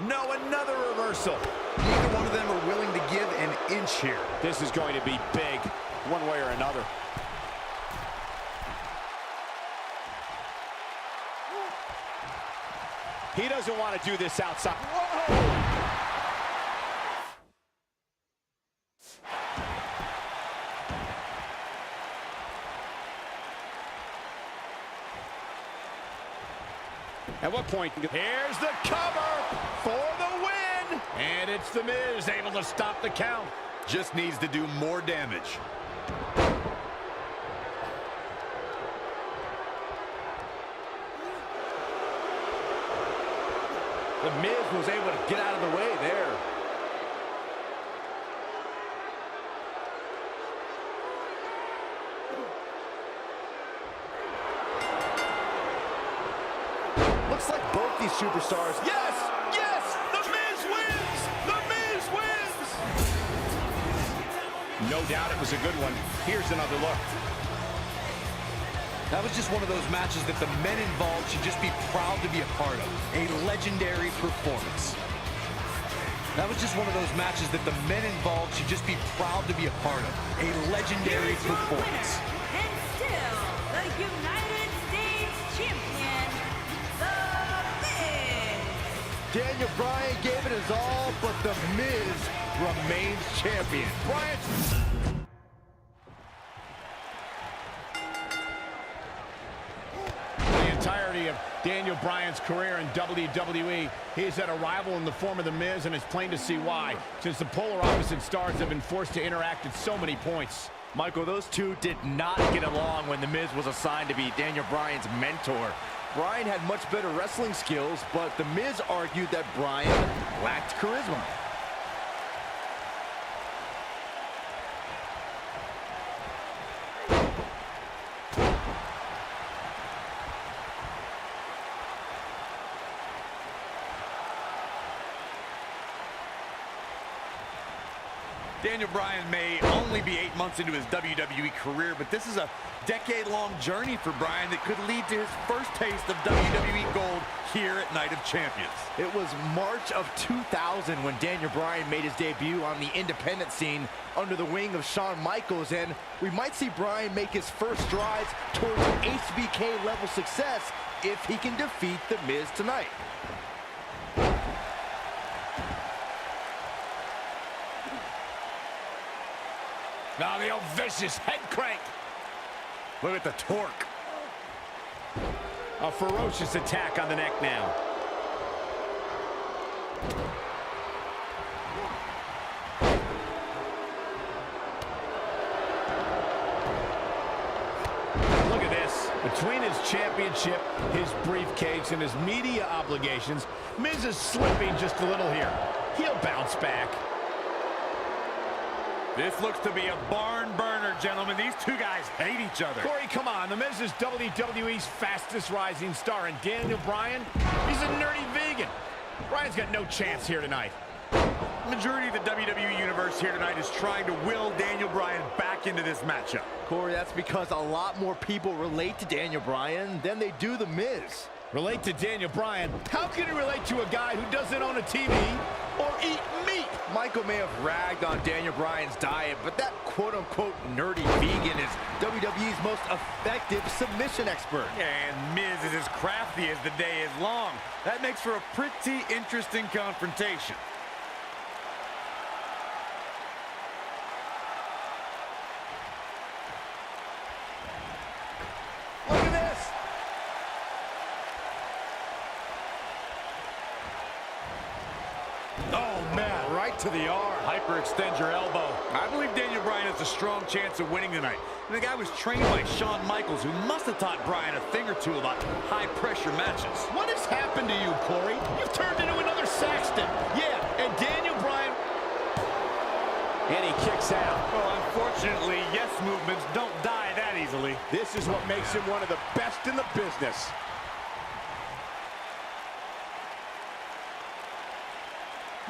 [SPEAKER 1] No, another reversal.
[SPEAKER 3] Neither one of them are willing to give an inch here.
[SPEAKER 1] This is going to be big, one way or another. He doesn't want to do this outside. Whoa! At what point? Here's the cover for the win. And it's The Miz able to stop the count.
[SPEAKER 3] Just needs to do more damage.
[SPEAKER 2] The Miz was able to get out of the way there. Looks like both these superstars.
[SPEAKER 1] Yes! Yes! The Miz wins! The Miz wins! No doubt it was a good one. Here's another look.
[SPEAKER 3] That was just one of those matches that the men involved should just be proud to be a part of. A legendary performance. That was just one of those matches that the men involved should just be proud to be a part of. A legendary performance.
[SPEAKER 4] And still the United States champion, The Miz.
[SPEAKER 2] Daniel Bryan gave it his all, but The Miz remains champion.
[SPEAKER 1] Bryant. The entirety of Daniel Bryan's career in WWE, he's had a rival in the form of The Miz, and it's plain to see why, since the polar opposite stars have been forced to interact at so many points.
[SPEAKER 2] Michael, those two did not get along when The Miz was assigned to be Daniel Bryan's mentor. Bryan had much better wrestling skills, but The Miz argued that Bryan lacked charisma.
[SPEAKER 3] Daniel Bryan may only be 8 months into his WWE career, but this is a decade-long journey for Bryan that could lead to his first taste of WWE gold here at Night of Champions.
[SPEAKER 2] It was March of 2000 when Daniel Bryan made his debut on the independent scene under the wing of Shawn Michaels, and we might see Bryan make his first strides towards HBK-level success if he can defeat The Miz tonight.
[SPEAKER 1] Now the old vicious head crank.
[SPEAKER 3] Look at the torque.
[SPEAKER 1] A ferocious attack on the neck now. Look at this. Between his championship, his briefcase, and his media obligations, Miz is slipping just a little here. He'll bounce back.
[SPEAKER 3] This looks to be a barn burner, gentlemen. These two guys hate each other.
[SPEAKER 1] Corey, come on. The Miz is WWE's fastest rising star, and Daniel Bryan, he's a nerdy vegan. Bryan's got no chance here tonight.
[SPEAKER 3] The majority of the WWE Universe here tonight is trying to will Daniel Bryan back into this matchup.
[SPEAKER 2] Corey, that's because a lot more people relate to Daniel Bryan than they do The Miz.
[SPEAKER 1] Relate to Daniel Bryan? How can he relate to a guy who doesn't own a TV or eat meat?
[SPEAKER 2] Michael may have ragged on Daniel Bryan's diet, but that quote-unquote nerdy vegan is WWE's most effective submission expert.
[SPEAKER 3] And Miz is as crafty as the day is long. That makes for a pretty interesting confrontation.
[SPEAKER 2] Look at this!
[SPEAKER 1] Oh, man, right to the arm.
[SPEAKER 3] Hyperextend your elbow. I believe Daniel Bryan has a strong chance of winning tonight. And the guy was trained by Shawn Michaels, who must have taught Bryan a thing or two about high-pressure matches.
[SPEAKER 1] What has happened to you, Corey? You've turned into another Saxton. Yeah, and Daniel Bryan... And he kicks out.
[SPEAKER 3] Well, unfortunately, yes movements don't die that easily.
[SPEAKER 1] This is what makes him one of the best in the business.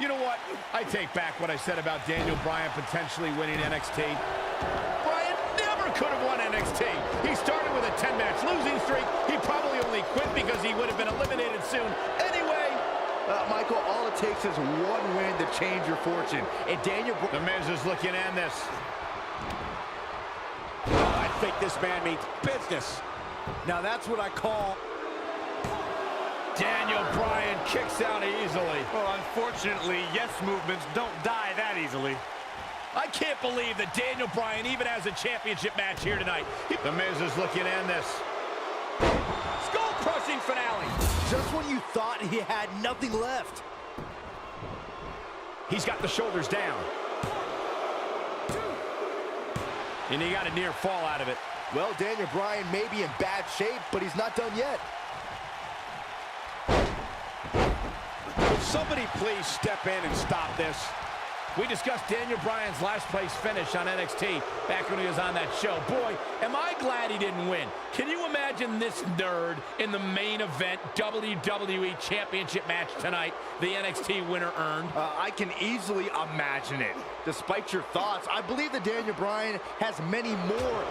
[SPEAKER 1] You know what? I take back what I said about Daniel Bryan potentially winning NXT. Bryan never could have won NXT. He started with a 10-match losing streak. He probably only quit because he would have been eliminated soon. Anyway.
[SPEAKER 2] Michael, all it takes is one win to change your fortune. And
[SPEAKER 1] The Miz is looking to end this. Oh, I think this man means business.
[SPEAKER 2] Now that's what I call...
[SPEAKER 1] Daniel Bryan kicks out easily.
[SPEAKER 3] Well, unfortunately, yes movements don't die that easily.
[SPEAKER 1] I can't believe that Daniel Bryan even has a championship match here tonight. The Miz is looking to end this. Skull-crushing finale.
[SPEAKER 2] Just when you thought he had nothing left.
[SPEAKER 1] He's got the shoulders down. And he got a near fall out of it.
[SPEAKER 2] Well, Daniel Bryan may be in bad shape, but he's not done yet.
[SPEAKER 1] Will somebody please step in and stop this? We discussed Daniel Bryan's last place finish on NXT back when he was on that show. Boy, am I glad he didn't win. Can you imagine this nerd in the main event WWE Championship match tonight the NXT winner earned?
[SPEAKER 2] I can easily imagine it. Despite your thoughts, I believe that Daniel Bryan has many more.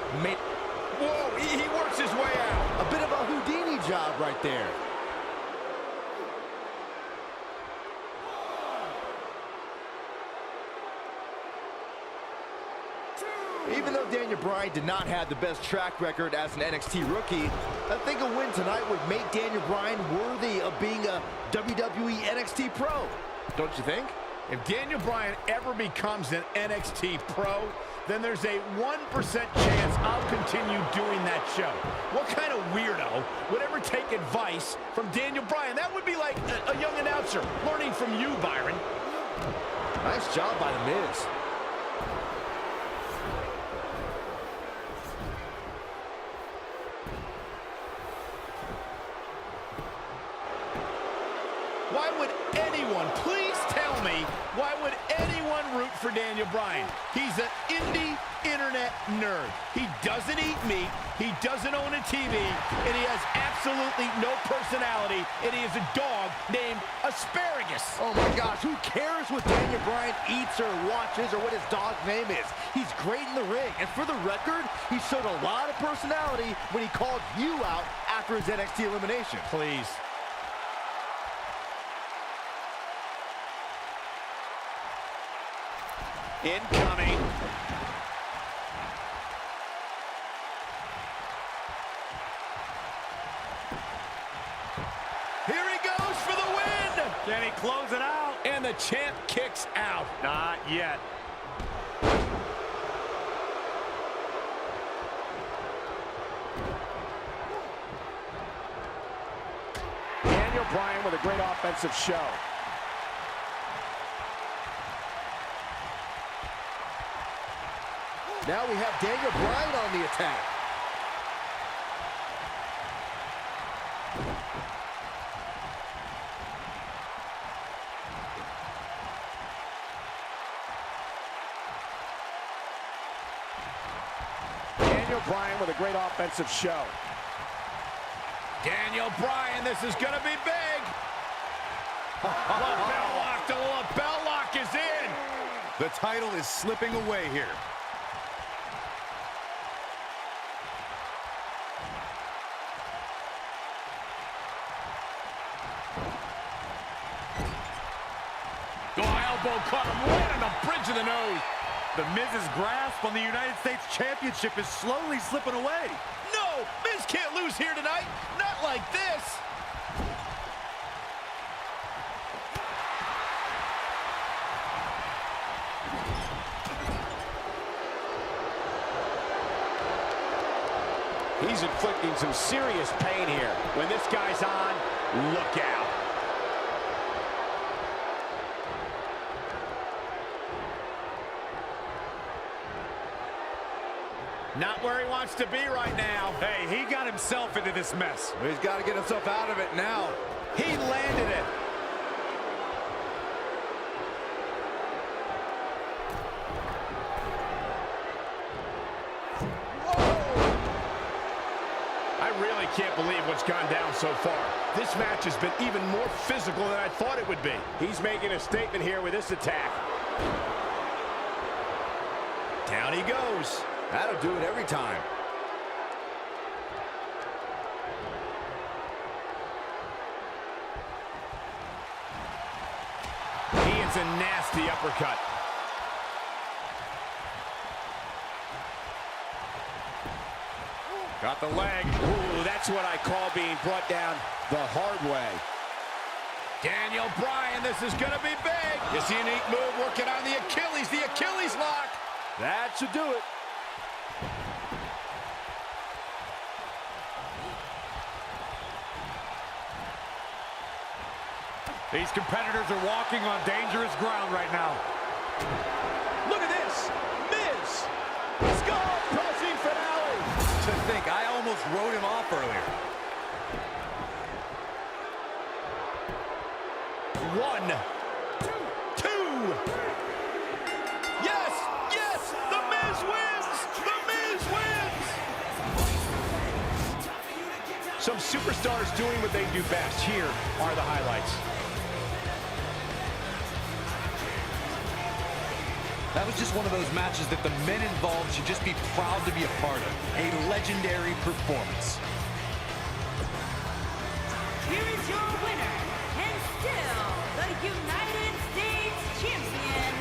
[SPEAKER 1] Whoa, he works his way out.
[SPEAKER 2] A bit of a Houdini job right there. Even though Daniel Bryan did not have the best track record as an NXT rookie, I think a win tonight would make Daniel Bryan worthy of being a WWE NXT Pro. Don't you think?
[SPEAKER 1] If Daniel Bryan ever becomes an NXT Pro, then there's a 1% chance I'll continue doing that show. What kind of weirdo would ever take advice from Daniel Bryan? That would be like a young announcer learning from you, Byron.
[SPEAKER 2] Nice job by The Miz.
[SPEAKER 1] Why would anyone, please tell me, why would anyone root for Daniel Bryan? He's an indie internet nerd. He doesn't eat meat, he doesn't own a TV, and he has absolutely no personality, and he is a dog named Asparagus.
[SPEAKER 2] Oh my gosh, who cares what Daniel Bryan eats or watches or what his dog's name is? He's great in the ring, and for the record, he showed a lot of personality when he called you out after his NXT elimination.
[SPEAKER 1] Please. Incoming. Here he goes for the win.
[SPEAKER 3] Can he close it out?
[SPEAKER 1] And the champ kicks out.
[SPEAKER 3] Not yet.
[SPEAKER 1] Daniel Bryan with a great offensive show.
[SPEAKER 2] Now we have Daniel Bryan on the attack.
[SPEAKER 1] Daniel Bryan with a great offensive show. Daniel Bryan, this is going to be big. Lapel lock, the lapel lock is in.
[SPEAKER 3] The title is slipping away here.
[SPEAKER 1] Elbow caught him right on the bridge of the nose.
[SPEAKER 3] The Miz's grasp on the United States Championship is slowly slipping away.
[SPEAKER 1] No, Miz can't lose here tonight. Not like this. He's inflicting some serious pain here. When this guy's on, look out. Not where he wants to be right now.
[SPEAKER 3] Hey, he got himself into this mess.
[SPEAKER 2] He's got to get himself out of it now.
[SPEAKER 1] He landed it. I really can't believe what's gone down so far. This match has been even more physical than I thought it would be. He's making a statement here with this attack. Down he goes.
[SPEAKER 2] That'll do it every time.
[SPEAKER 1] He hits a nasty uppercut. Got the leg. Ooh, that's what I call being brought down the hard way. Daniel Bryan, this is going to be big. You see a neat move working on the Achilles lock.
[SPEAKER 2] That should do it.
[SPEAKER 3] These competitors are walking on dangerous ground right now.
[SPEAKER 1] Look at this. Miz. Skull-crushing finale.
[SPEAKER 3] To think, I almost wrote him off earlier.
[SPEAKER 1] 1, 2. Yes, yes, The Miz wins. The Miz wins. Some superstars doing what they do best. Here are the highlights.
[SPEAKER 3] That was just one of those matches that the men involved should just be proud to be a part of. A legendary performance.
[SPEAKER 4] Here is your winner, and still the United States Champion.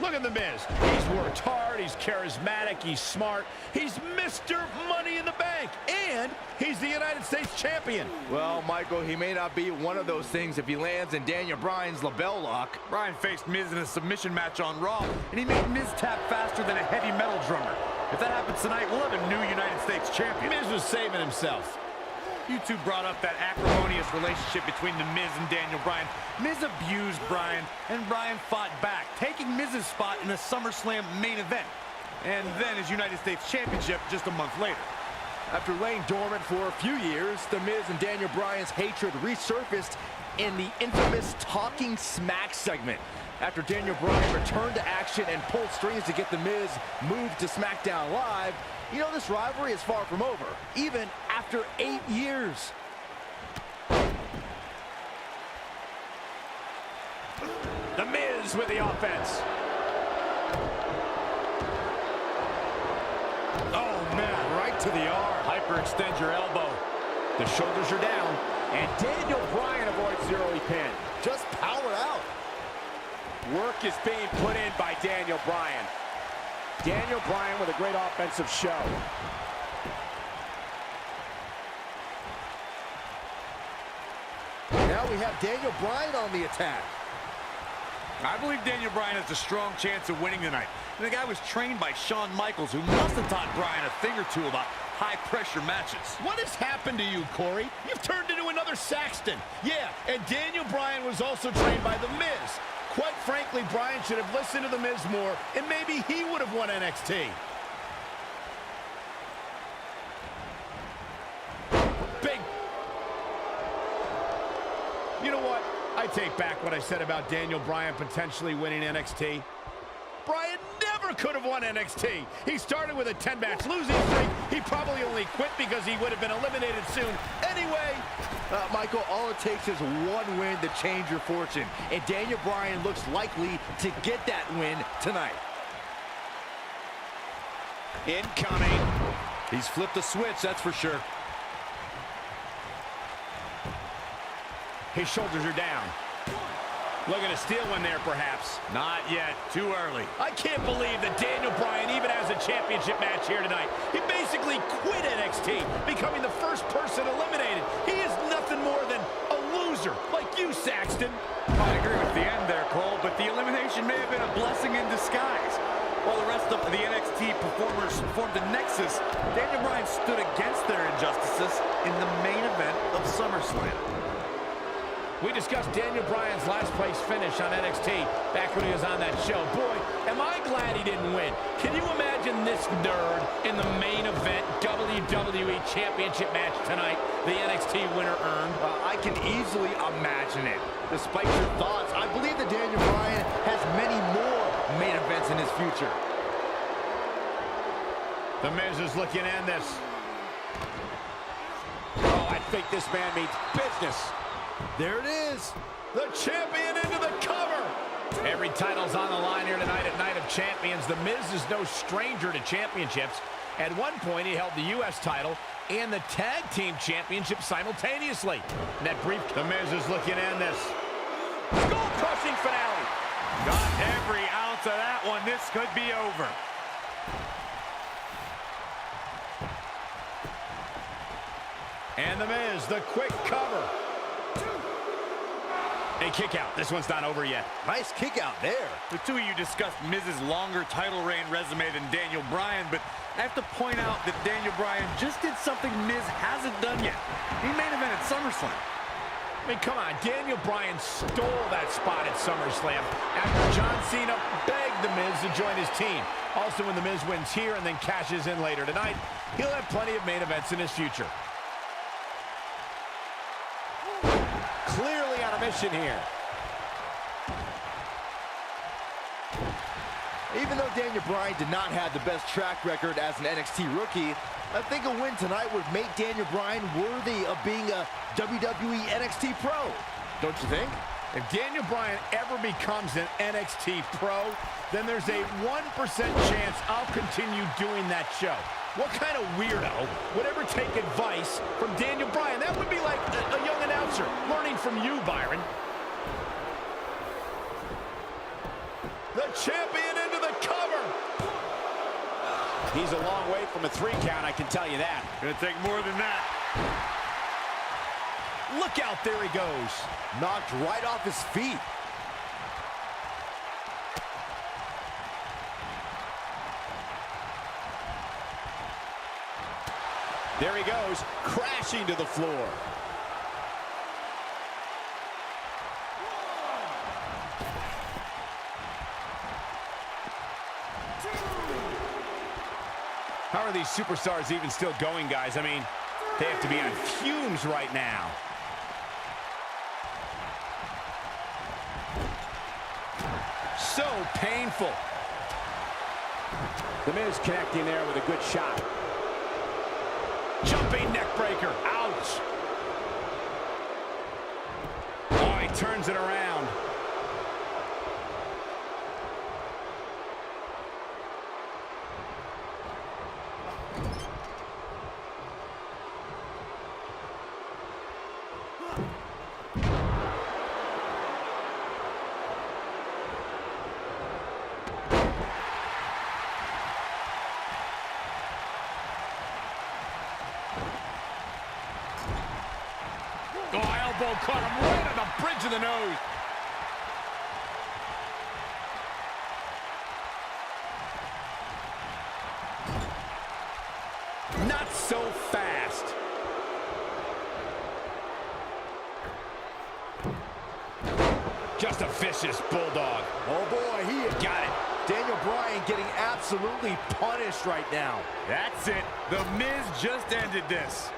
[SPEAKER 1] Look at The Miz. He's worked hard, he's charismatic, he's smart. He's Mr. Money in the Bank, and he's the United States Champion.
[SPEAKER 2] Well, Michael, he may not be one of those things if he lands in Daniel Bryan's label lock.
[SPEAKER 3] Bryan faced Miz in a submission match on Raw, and he made Miz tap faster than a heavy metal drummer. If that happens tonight, we'll have a new United States Champion.
[SPEAKER 1] Miz was saving himself.
[SPEAKER 3] You two brought up that acrimonious relationship between The Miz and Daniel Bryan. Miz abused Bryan, and Bryan fought back, taking Miz's spot in the SummerSlam main event, and then his United States Championship just a month later.
[SPEAKER 2] After laying dormant for a few years, The Miz and Daniel Bryan's hatred resurfaced in the infamous Talking Smack segment. After Daniel Bryan returned to action and pulled strings to get The Miz moved to SmackDown Live, you know this rivalry is far from over, even after 8 years.
[SPEAKER 1] The Miz with the offense. Oh, man, right to the arm.
[SPEAKER 3] Hyperextend your elbow.
[SPEAKER 1] The shoulders are down, and Daniel Bryan avoids zero-E pin.
[SPEAKER 2] Just power out.
[SPEAKER 1] Work is being put in by Daniel Bryan. Daniel Bryan with a great offensive show.
[SPEAKER 2] Now we have Daniel Bryan on the attack.
[SPEAKER 3] I believe Daniel Bryan has a strong chance of winning tonight. And the guy was trained by Shawn Michaels, who must have taught Bryan a thing or two about high-pressure matches.
[SPEAKER 1] What has happened to you, Corey? You've turned into another Saxton. Yeah, and Daniel Bryan was also trained by The Miz. Quite frankly, Bryan should have listened to The Miz more, and maybe he would have won NXT. Big. You know what? I take back what I said about Daniel Bryan potentially winning NXT. Bryan never could have won NXT. He started with a 10-match losing streak. He probably only quit because he would have been eliminated soon. Anyway,
[SPEAKER 2] Michael, all it takes is one win to change your fortune, and Daniel Bryan looks likely to get that win tonight.
[SPEAKER 1] incoming.
[SPEAKER 3] He's flipped the switch, that's for sure.
[SPEAKER 1] His shoulders are down. Looking to steal one there, perhaps.
[SPEAKER 3] Not yet. Too early.
[SPEAKER 1] I can't believe that Daniel Bryan even has a championship match here tonight. He basically quit NXT, becoming the first person eliminated. He is nothing more than a loser, like you, Saxton.
[SPEAKER 3] I agree with the end there, Cole, but the elimination may have been a blessing in disguise. While the rest of the NXT performers formed a nexus, Daniel Bryan stood against their injustices in the main event of SummerSlam.
[SPEAKER 1] We discussed Daniel Bryan's last place finish on NXT back when he was on that show. Boy, am I glad he didn't win. Can you imagine this nerd in the main event WWE Championship match tonight the NXT winner earned?
[SPEAKER 2] I can easily imagine it. Despite your thoughts, I believe that Daniel Bryan has many more main events in his future.
[SPEAKER 1] The Miz is looking to end this. Oh, I think this man means business.
[SPEAKER 2] There it is.
[SPEAKER 1] The champion into the cover. Every title's on the line here tonight at Night of Champions. The Miz is no stranger to championships. At one point, he held the U.S. title and the Tag Team Championship simultaneously. And that brief, the Miz is looking to end this. Skull-crushing finale.
[SPEAKER 3] Got every ounce of that one. This could be over.
[SPEAKER 1] And the Miz, the quick cover. A kick out. This one's not over yet.
[SPEAKER 2] Nice kick out there.
[SPEAKER 3] The two of you discussed Miz's longer title reign resume than Daniel Bryan, but I have to point out that Daniel Bryan just did something Miz hasn't done yet. He main evented SummerSlam.
[SPEAKER 1] I mean, come on, Daniel Bryan stole that spot at SummerSlam after John Cena begged The Miz to join his team. Also, when The Miz wins here and then cashes in later tonight, he'll have plenty of main events in his future. Clearly on a mission here.
[SPEAKER 2] Even though Daniel Bryan did not have the best track record as an NXT rookie, I think a win tonight would make Daniel Bryan worthy of being a WWE NXT Pro. Don't you think?
[SPEAKER 1] If Daniel Bryan ever becomes an NXT Pro, then there's a 1% chance I'll continue doing that show. What kind of weirdo would ever take advice from Daniel Bryan? That would be like a young announcer learning from you, Byron. The champion into the cover. He's a long way from a 3 count, I can tell you that.
[SPEAKER 3] Gonna take more than that.
[SPEAKER 1] Look out, there he goes.
[SPEAKER 2] Knocked right off his feet.
[SPEAKER 1] There he goes, crashing to the floor. How are these superstars even still going, guys? I mean, they have to be on fumes right now. So painful. The Miz connecting there with a good shot. Jumping neck breaker. Ouch. Oh, he turns it around. Elbow caught him right on the bridge of the nose. Not so fast. Just a vicious bulldog.
[SPEAKER 2] Oh boy, he
[SPEAKER 1] got it.
[SPEAKER 2] Daniel Bryan getting absolutely punished right now.
[SPEAKER 3] That's it. The Miz just ended this.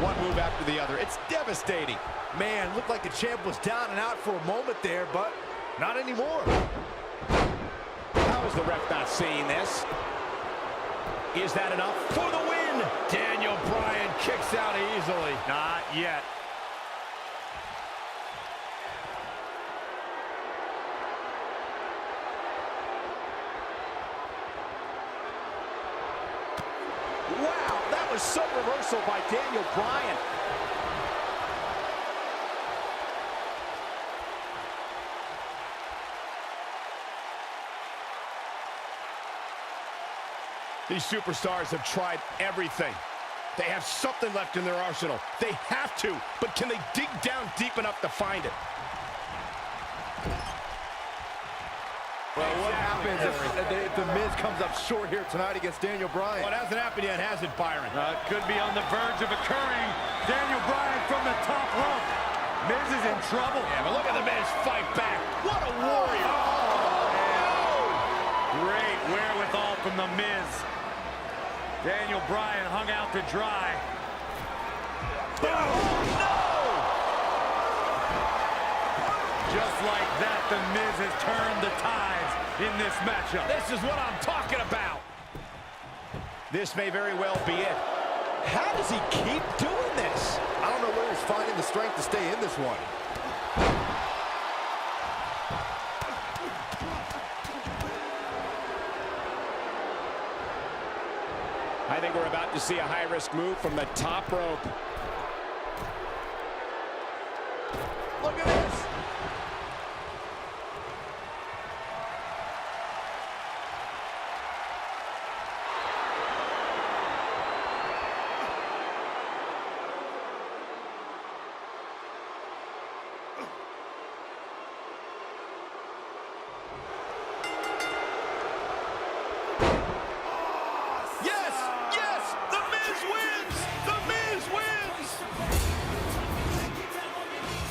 [SPEAKER 1] One move after the other. It's devastating.
[SPEAKER 2] Man, looked like the champ was down and out for a moment there, but not anymore.
[SPEAKER 1] How is the ref not seeing this? Is that enough for the win? Daniel Bryan kicks out easily.
[SPEAKER 3] Not yet.
[SPEAKER 1] Wow, that was some reversal by Daniel Bryan. These superstars have tried everything. They have something left in their arsenal. They have to, but can they dig down deep enough to find it?
[SPEAKER 2] Well, what happens if the Miz comes up short here tonight against Daniel Bryan?
[SPEAKER 1] Well, it hasn't happened yet, has it, Byron?
[SPEAKER 3] It could be on the verge of occurring. Daniel Bryan from the top rope. Miz is in trouble.
[SPEAKER 1] Yeah, but look at the Miz fight back. What a warrior.
[SPEAKER 3] Great wherewithal from the Miz. Daniel Bryan hung out to dry.
[SPEAKER 1] Oh, no!
[SPEAKER 3] Just like that, the Miz has turned the tides in this matchup.
[SPEAKER 1] This is what I'm talking about. This may very well be it. How does he keep doing this?
[SPEAKER 2] I don't know where he's finding the strength to stay in this one.
[SPEAKER 1] I think we're about to see a high-risk move from the top rope. Look at this.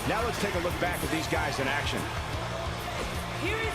[SPEAKER 1] Now let's take a look back at these guys in action.
[SPEAKER 4] Here is your